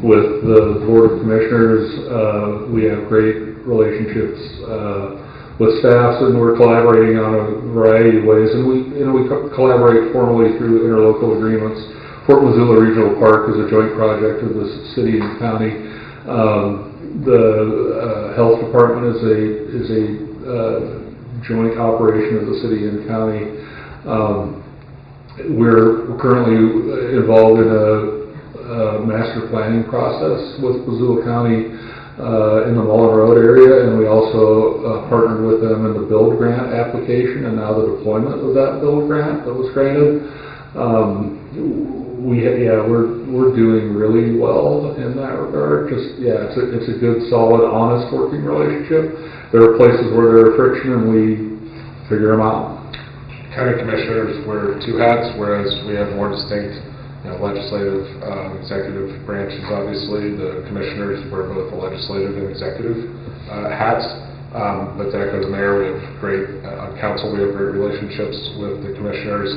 with the Board of Commissioners. We have great relationships with staffs, and we're collaborating on a variety of ways. And we collaborate formally through interlocal agreements. Fort Missoula Regional Park is a joint project of the city and county. The health department is a joint operation of the city and county. We're currently involved in a master planning process with Missoula County in the Mullen Road area, and we also partnered with them in the build grant application and now the deployment of that build grant that was granted. We're doing really well in that regard. It's a good, solid, honest working relationship. There are places where there are friction, and we figure them out. County commissioners wear two hats, whereas we have more distinct, legislative, executive branches. Obviously, the commissioners wear both the legislative and executive hats. But that goes mayor. We have great council. We have great relationships with the commissioners.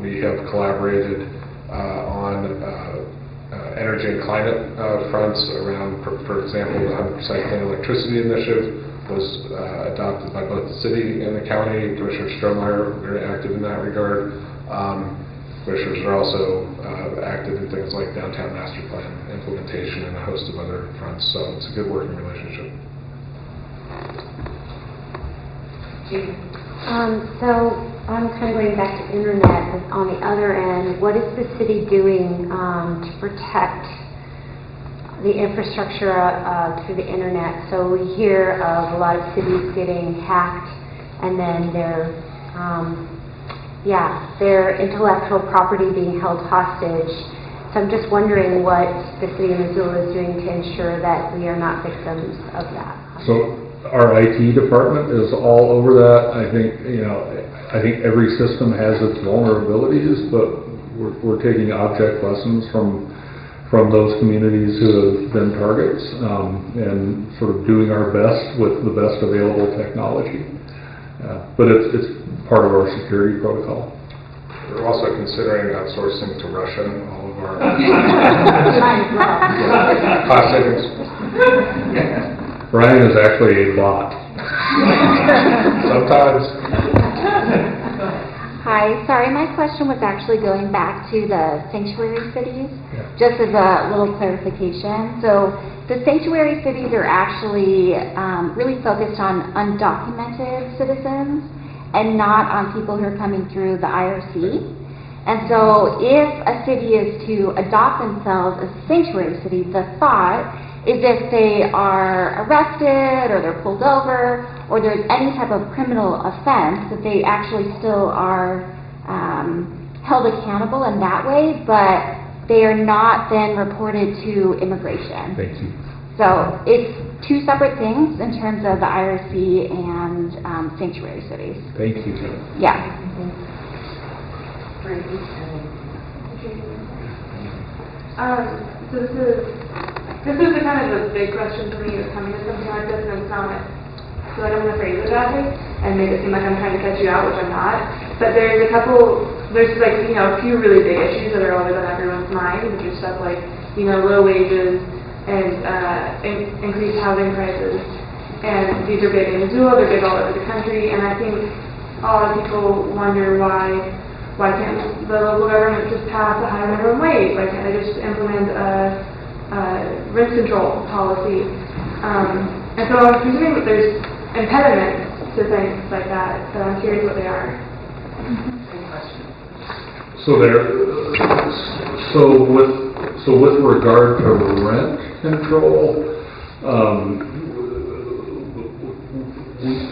We have collaborated on energy and climate fronts around, for example, the 100% clean electricity initiative was adopted by both the city and the county. Commissioner Strohmeyer very active in that regard. Commissioners are also active in things like downtown master plan implementation and a host of other fronts. So it's a good working relationship. So I'm kind of going back to internet, but on the other end, what is the city doing to protect the infrastructure through the internet? So we hear of a lot of cities getting hacked, and then their intellectual property being held hostage. So I'm just wondering what the city of Missoula is doing to ensure that we are not victims of that. So our IT department is all over that. I think every system has its vulnerabilities, but we're taking object lessons from those communities who have been targets and sort of doing our best with the best available technology. But it's part of our security protocol. We're also considering outsourcing to Russia all of our cost savings. Ryan is actually a bot. Sometimes. Hi, sorry, my question was actually going back to the sanctuary cities, just as a little clarification. So the sanctuary cities are actually really focused on undocumented citizens and not on people who are coming through the IRC. And so if a city is to adopt themselves as a sanctuary city, the thought is if they are arrested or they're pulled over or there's any type of criminal offense, that they actually still are held accountable in that way, but they are not then reported to immigration. Thank you. So it's two separate things in terms of the IRC and sanctuary cities. Thank you. Yeah. So this is a kind of a big question for me, coming to something like this, and it's not, I feel like I'm going to phrase it that way and make it seem like I'm trying to catch you out, which I'm not. But there's like, you know, a few really big issues that are always on everyone's mind, which are stuff like, you know, low wages and increased housing prices. And these are big in Missoula, they're big all over the country, and I think a lot of people wonder why can't the local government just pass a high minimum wage? Why can't they just implement a rent control policy? And so I'm presuming that there's impediments to things like that, so I'm curious what they are. So with regard to rent control,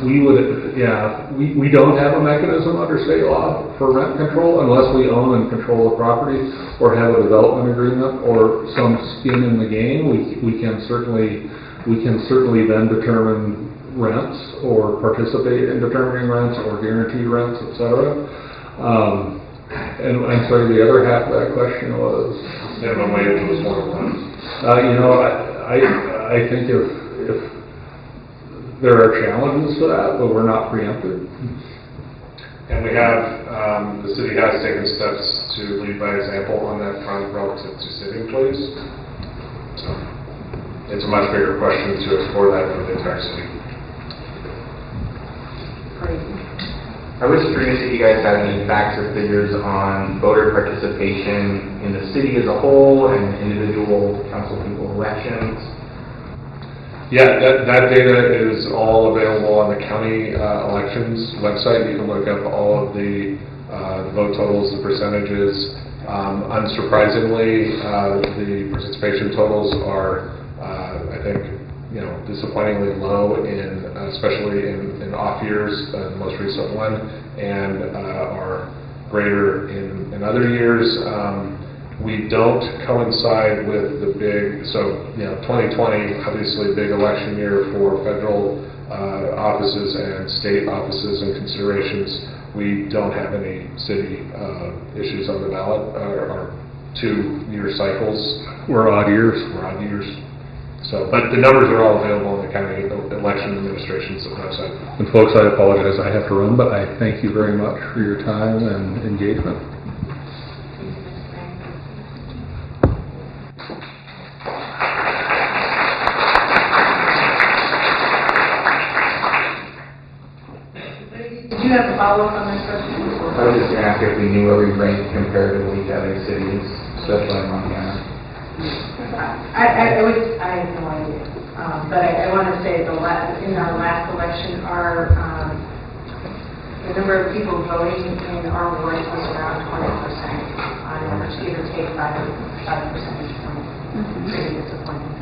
we don't have a mechanism under state law for rent control unless we own and control the property or have a development agreement or some skin in the game. We can certainly then determine rents or participate in determining rents or guarantee rents, etc. And I'm sorry, the other half of that question was? Minimum wage was one of them. I think if there are challenges to that, but we're not preempted. And we have, the city has taken steps to lead by example on that front relative to city employees. So it's a much bigger question to explore that for the entire city. I was curious if you guys had any facts or figures on voter participation in the city as a whole and individual council people elections. Yeah, that data is all available on the county elections website. You can look up all of the vote totals, the percentages. Unsurprisingly, the participation totals are, I think, disappointingly low especially in off years, the most recent one, and are greater in other years. We don't coincide with the big, 2020, obviously big election year for federal offices and state offices and considerations. We don't have any city issues on the ballot, or 2-year cycles. We're odd years. So, but the numbers are all available on the county election administration's website. And folks, I apologize, I have to run, but I thank you very much for your time and engagement. Did you have a follow-up on that question? I was just going to ask if we knew where we ranked comparatively to other cities, especially in Montana. I have no idea, but I want to say in our last election, the number of people voting in our ward was around 20% on average, give or take 5 percentage points. Pretty disappointing.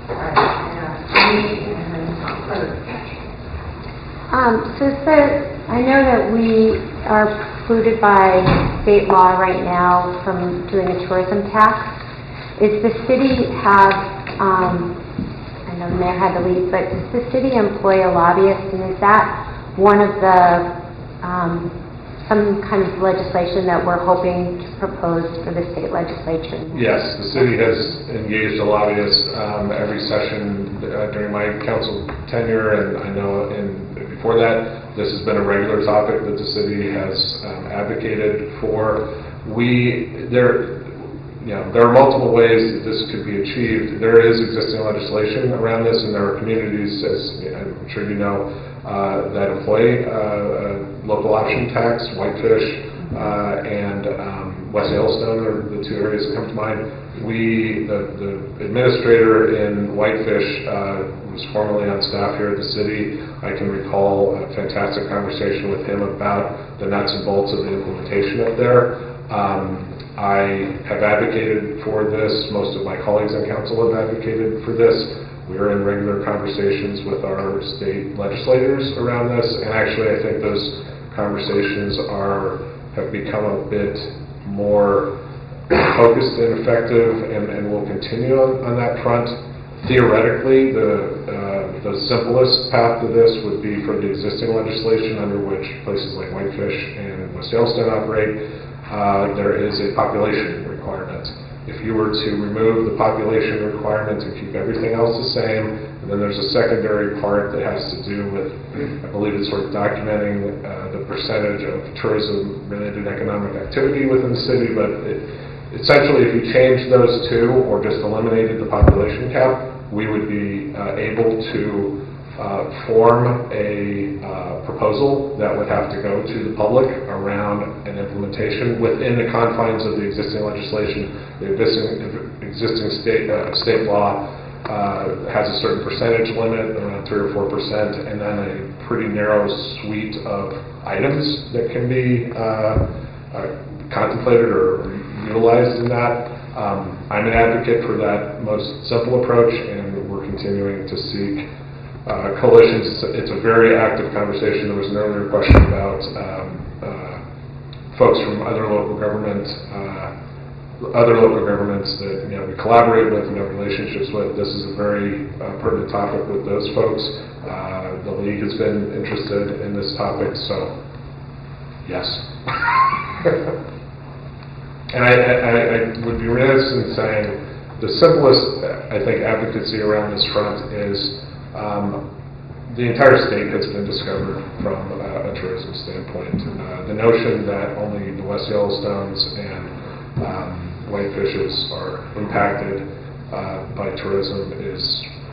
All right, and then So I know that we are precluded by state law right now from doing a tourism tax. Is the city have, I know the mayor had to leave, but does the city employ a lobbyist, and is that one of the, some kind of legislation that we're hoping to propose for the state legislature? Yes, the city has engaged a lobbyist every session during my council tenure, and I know in before that. This has been a regular topic that the city has advocated for. There are multiple ways that this could be achieved. There is existing legislation around this, and there are communities, as I'm sure you know, that employ local option tax. Whitefish and West Yellowstone are the two areas that come to mind. The administrator in Whitefish was formerly on staff here at the city. I can recall a fantastic conversation with him about the nuts and bolts of the implementation up there. I have advocated for this. Most of my colleagues on council have advocated for this. We are in regular conversations with our state legislators around this, and actually I think those conversations have become a bit more focused and effective, and will continue on that front. Theoretically, the simplest path to this would be for the existing legislation under which places like Whitefish and West Yellowstone operate. There is a population requirement. If you were to remove the population requirement and keep everything else the same, and then there's a secondary part that has to do with, I believe it's sort of documenting the percentage of tourism-related economic activity within the city, but essentially if you change those two or just eliminated the population cap, we would be able to form a proposal that would have to go to the public around an implementation within the confines of the existing legislation. The existing state law has a certain percentage limit, around 3 or 4%, and then a pretty narrow suite of items that can be contemplated or utilized in that. I'm an advocate for that most simple approach, and we're continuing to seek coalitions. It's a very active conversation. There was an earlier question about folks from other local governments that we collaborate with and have relationships with. This is a very pertinent topic with those folks. The league has been interested in this topic, so yes. And I would be remiss in saying the simplest, I think, advocacy around this front is the entire state has been discovered from a tourism standpoint. The notion that only the West Yellowstones and Whitefishes are impacted by tourism is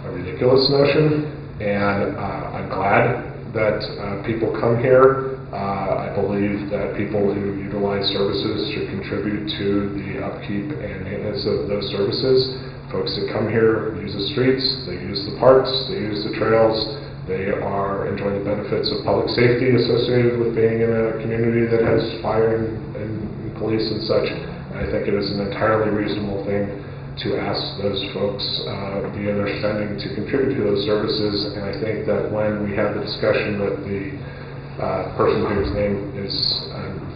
a ridiculous notion, and I'm glad that people come here. I believe that people who utilize services should contribute to the upkeep and maintenance of those services. Folks that come here use the streets, they use the parks, they use the trails, they are enjoying the benefits of public safety associated with being in a community that has fire and police and such. And I think it is an entirely reasonable thing to ask those folks via their spending to contribute to those services. And I think that when we had the discussion with the person whose name is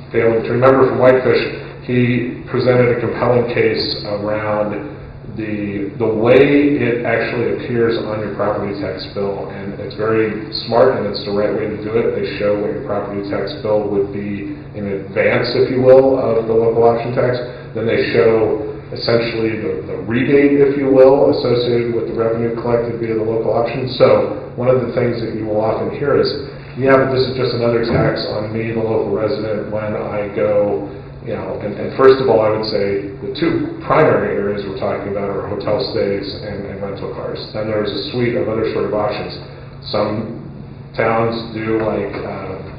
failing to remember from Whitefish, he presented a compelling case around the way it actually appears on your property tax bill, and it's very smart and it's the right way to do it. They show what your property tax bill would be in advance, if you will, of the local option tax. Then they show essentially the rebate, if you will, associated with the revenue collected via the local option. So one of the things that you will often hear is, yeah, but this is just another tax on me, the local resident, when I go. And first of all, I would say the two primary areas we're talking about are hotel stays and rental cars. Then there's a suite of other sort of options. Some towns do like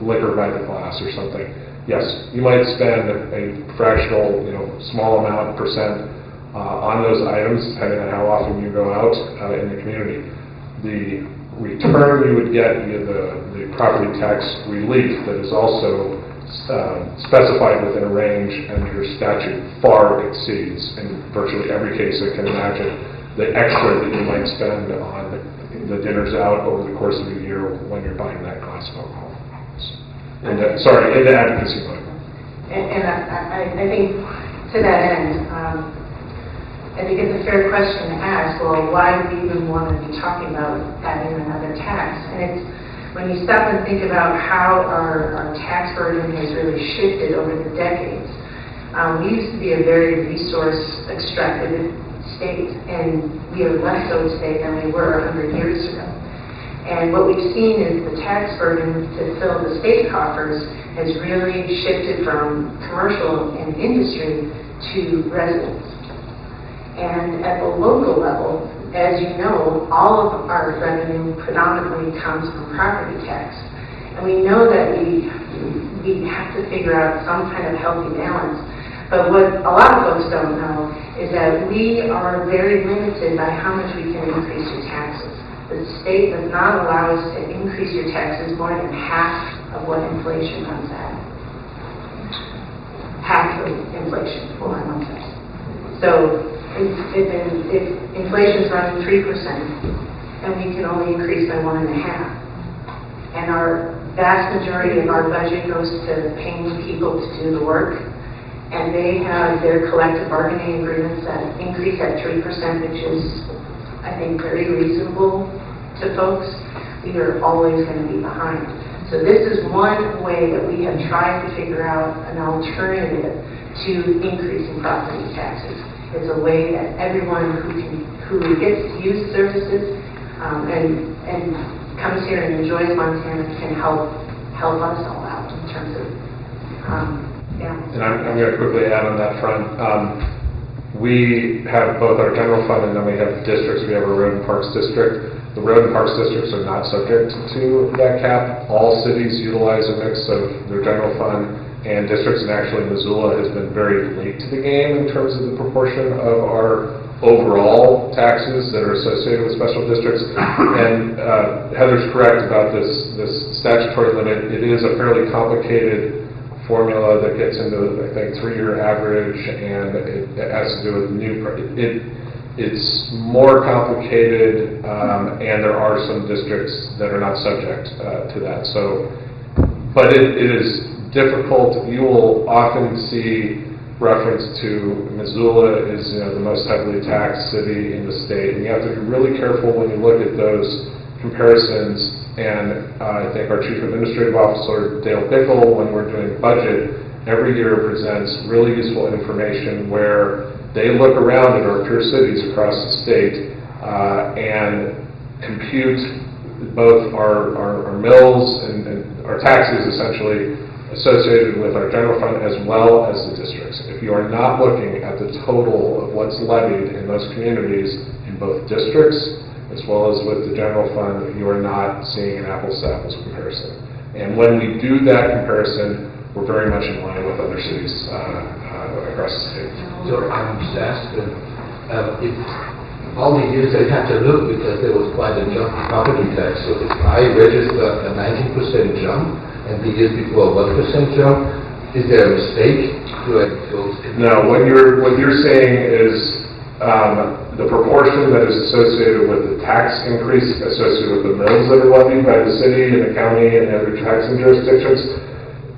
liquor by the glass or something. Yes, you might spend a fractional, small amount, percent on those items, depending on how often you go out in the community. The return you would get via the property tax relief that is also specified within a range under your statute far exceeds, in virtually every case I can imagine, the extra that you might spend on the dinners out over the course of a year when you're buying that glass of alcohol. And in the advocacy mode. And I think to that end, I think it's a fair question to ask, well, why do we even want to be talking about adding another tax? And it's when you stop and think about how our tax burden has really shifted over the decades. We used to be a very resource-extracted state, and we are less so today than we were 100 years ago. And what we've seen is the tax burden to fill the state coffers has really shifted from commercial and industry to residents. And at the local level, as you know, all of our revenue predominantly comes from property tax. And we know that we have to figure out some kind of healthy balance. But what a lot of folks don't know is that we are very limited by how much we can increase your taxes. The state does not allow us to increase your taxes more than half of what inflation runs at. Half of inflation, hold on one second. So if inflation's running 3%, and we can only increase by 1.5%, and our vast majority of our budget goes to paying people to do the work, and they have their collective bargaining agreements that increase at 3%, which is, I think, very reasonable to folks, we are always going to be behind. So this is one way that we have tried to figure out an alternative to increasing property taxes. It's a way that everyone who gets to use services and comes here and enjoys Montana can help us all out in terms of And I'm going to quickly add on that front. We have both our general fund and then we have districts. We have a road and parks district. The road and parks districts are not subject to that cap. All cities utilize a mix of their general fund and districts, and actually Missoula has been very late to the game in terms of the proportion of our overall taxes that are associated with special districts. And Heather's correct about this statutory limit. It is a fairly complicated formula that gets into, I think, 3-year average, and it has to do with it's more complicated, and there are some districts that are not subject to that. So, but it is difficult. You will often see reference to Missoula is the most heavily taxed city in the state, and you have to be really careful when you look at those comparisons. And I think our Chief Administrative Officer, Dale Pickle, when we're doing budget, every year presents really useful information where they look around at our peer cities across the state and compute both our mills and our taxes essentially associated with our general fund as well as the districts. If you are not looking at the total of what's levied in those communities in both districts as well as with the general fund, you are not seeing an apples-to-apples comparison. And when we do that comparison, we're very much in line with other cities across the state. So I'm just asking, if all the years I had to look because there was quite a jump in property tax. So if I register a 19% jump and the years before a 1% jump, is there a mistake? No, what you're saying is the proportion that is associated with the tax increase associated with the mills that are levied by the city and the county and the other taxing jurisdictions.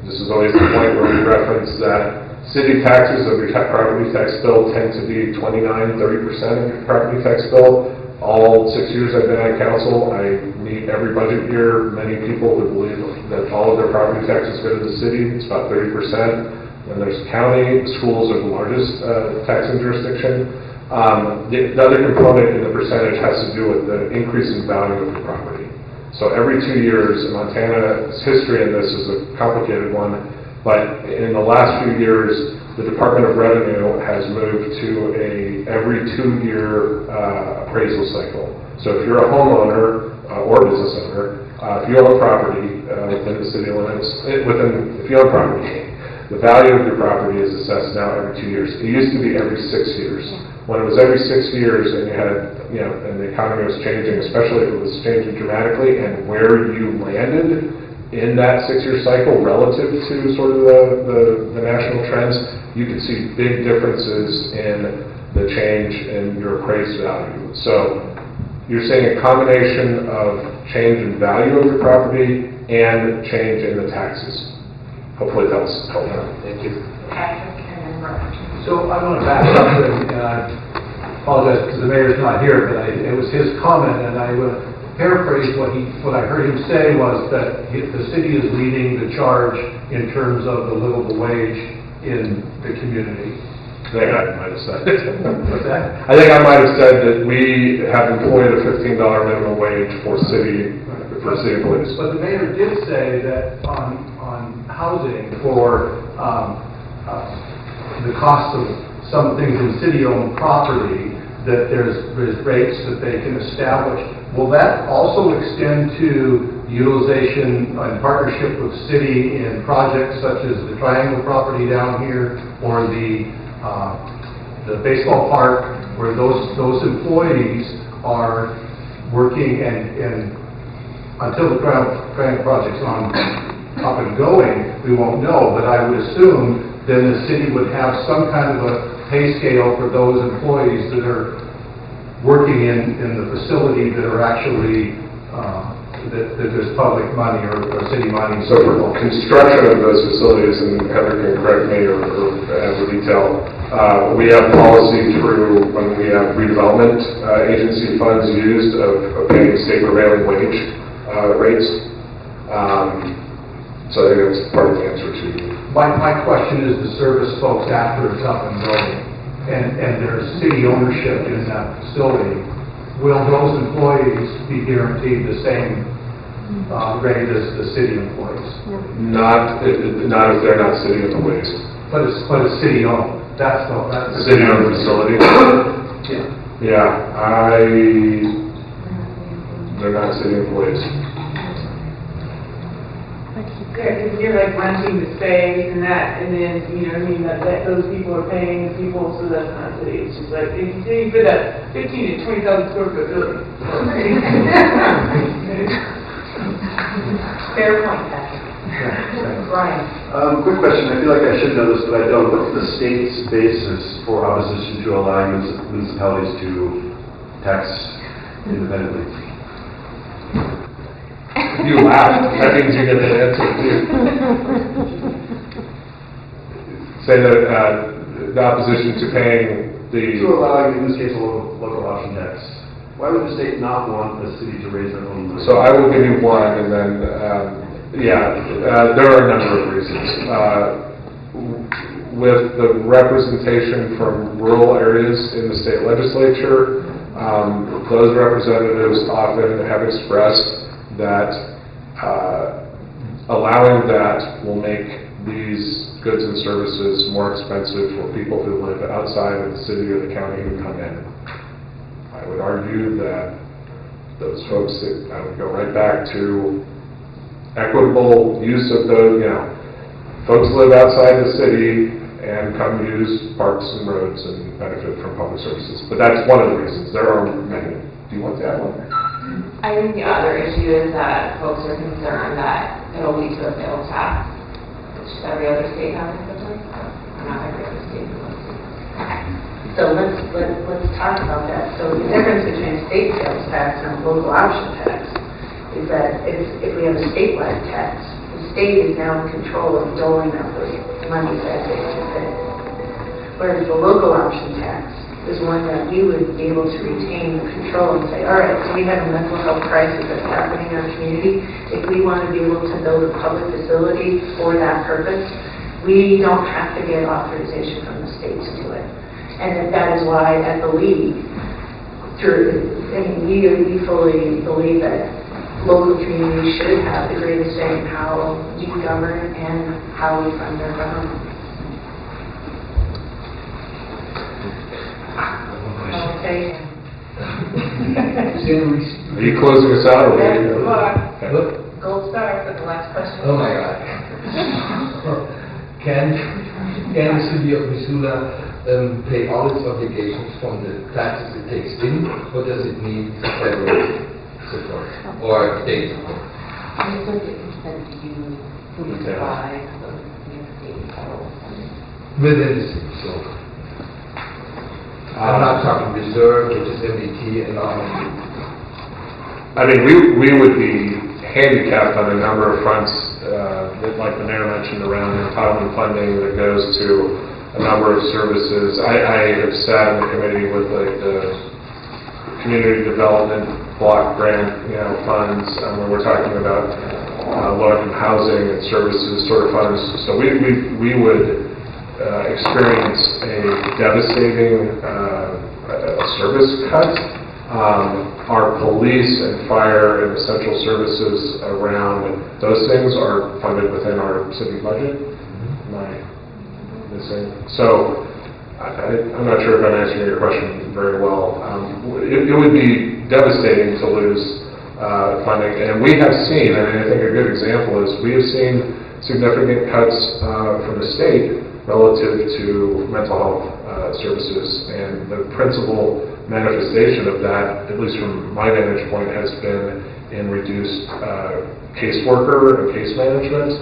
This is always the point where we reference that city taxes of your property tax bill tend to be 29-30% of your property tax bill. All 6 years I've been on council, I meet every budget year many people who believe that all of their property taxes go to the city. It's about 30%. Then there's the county. Schools are the largest taxing jurisdiction. The other component in the percentage has to do with the increase in value of your property. So every 2 years, Montana's history in this is a complicated one, but in the last few years, the Department of Revenue has moved to every 2-year appraisal cycle. So if you're a homeowner or business owner, if you own property within the city limits, if you own property, the value of your property is assessed now every 2 years. It used to be every 6 years. When it was every 6 years and you had, and the economy was changing, especially if it was changing dramatically, and where you landed in that 6-year cycle relative to sort of the national trends, you could see big differences in the change in your appraised value. So you're seeing a combination of change in value of your property and change in the taxes. Hopefully that was helpful. Thank you. So I want to back up and apologize because the mayor's not here, but it was his comment, and I would paraphrase what I heard him say was that the city is leading the charge in terms of the livable wage in the community. I think I might have said it. What's that? I think I might have said that we have employed a $15 minimum wage for city for city employees. But the mayor did say that on housing for the cost of some things in city-owned property, that there's rates that they can establish. Will that also extend to utilization and partnership with city in projects such as the Triangle property down here or the baseball park, where those employees are working and until the Triangle project's up and going, we won't know, but I would assume then the city would have some kind of a pay scale for those employees that are working in the facility that are actually that there's public money or city money. So for construction of those facilities, and Heather can correct me or add the detail, we have policy through when we have redevelopment agency funds used of paying state prevailing wage rates. So I think that's part of the answer to you. My question is the service folks after it's up and going and there's city ownership in that facility. Will those employees be guaranteed the same rate as the city employees? Not if they're not city employees. But it's city owned. That's city owned facility. Yeah. They're not city employees. Because you're like renting the space and that, and then, you know, I mean, that those people are paying the people, so that's not city. It's just like, if you put a 15 to 20,000 square foot building. Fair point, Patrick. Brian. Quick question. I feel like I should know this, but I don't. What's the state's basis for opposition to allowing municipalities to tax independently? You laugh, that means you get the answer too. Say that the opposition to paying To allowing, in this case, a local option tax. Why would the state not want the city to raise their own money? So I will give you one, and then, there are a number of reasons. With the representation from rural areas in the state legislature, those representatives often have expressed that allowing that will make these goods and services more expensive for people who live outside of the city or the county who come in. I would argue that those folks, I would go right back to equitable use of those, folks live outside the city and come use parks and roads and benefit from public services. But that's one of the reasons. There are many. Do you want to add one? I think the other issue is that folks are concerned that it'll lead to a sales tax, which every other state has in Illinois. Not every other state. So let's talk about that. So the difference between state sales tax and local option tax is that if we have a statewide tax, the state is now in control of doling out those monies as they see fit. Whereas the local option tax is one that we would be able to retain the control and say, all right, so we have a mental health crisis that's happening in our community. If we want to be able to build a public facility for that purpose, we don't have to get authorization from the state to do it. And that is why at the league, we fully believe that local communities should have the greatest say in how we govern and how we fund their government. Okay. Are you closing us out or what? Gold star for the last question. Oh my God. Can the city of Missoula pay all its obligations from the taxes it takes in, or does it need federal support or state support? I think it said you fully provide the state and federal funding. Within the city, so. I'm not talking reserve, which is MBT and all. I mean, we would be handicapped on a number of fronts, like the mayor mentioned, around entitlement funding that goes to a number of services. I have sat in the committee with the community development block grant, funds, when we're talking about low-income housing and services sort of funds. So we would experience a devastating service cut Our police and fire and essential services around those things are funded within our city budget. Am I missing? So I'm not sure if I'm answering your question very well. It would be devastating to lose funding, and we have seen, I think a good example is we have seen significant cuts from the state relative to mental health services, and the principal manifestation of that, at least from my vantage point, has been in reduced caseworker and case management,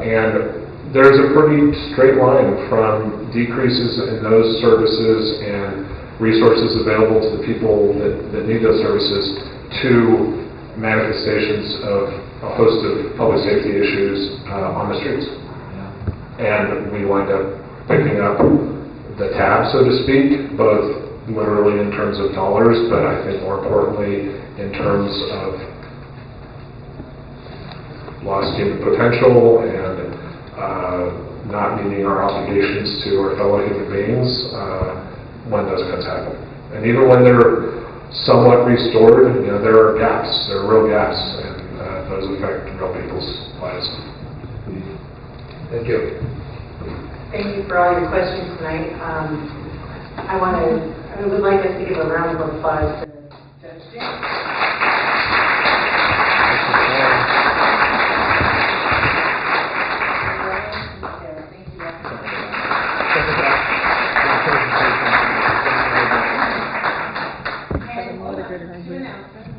and there's a pretty straight line from decreases in those services and resources available to the people that need those services to manifestations of a host of public safety issues on the streets. And we wind up picking up the tab, so to speak, both literally in terms of dollars, but I think more importantly in terms of lost human potential and not meeting our obligations to our fellow human beings when those cuts happen. And even when they're somewhat restored, there are gaps, there are real gaps, and those affect real people's lives. Thank you. Thank you for all your questions tonight. I would like us to give a round of applause to Judge James. And to announce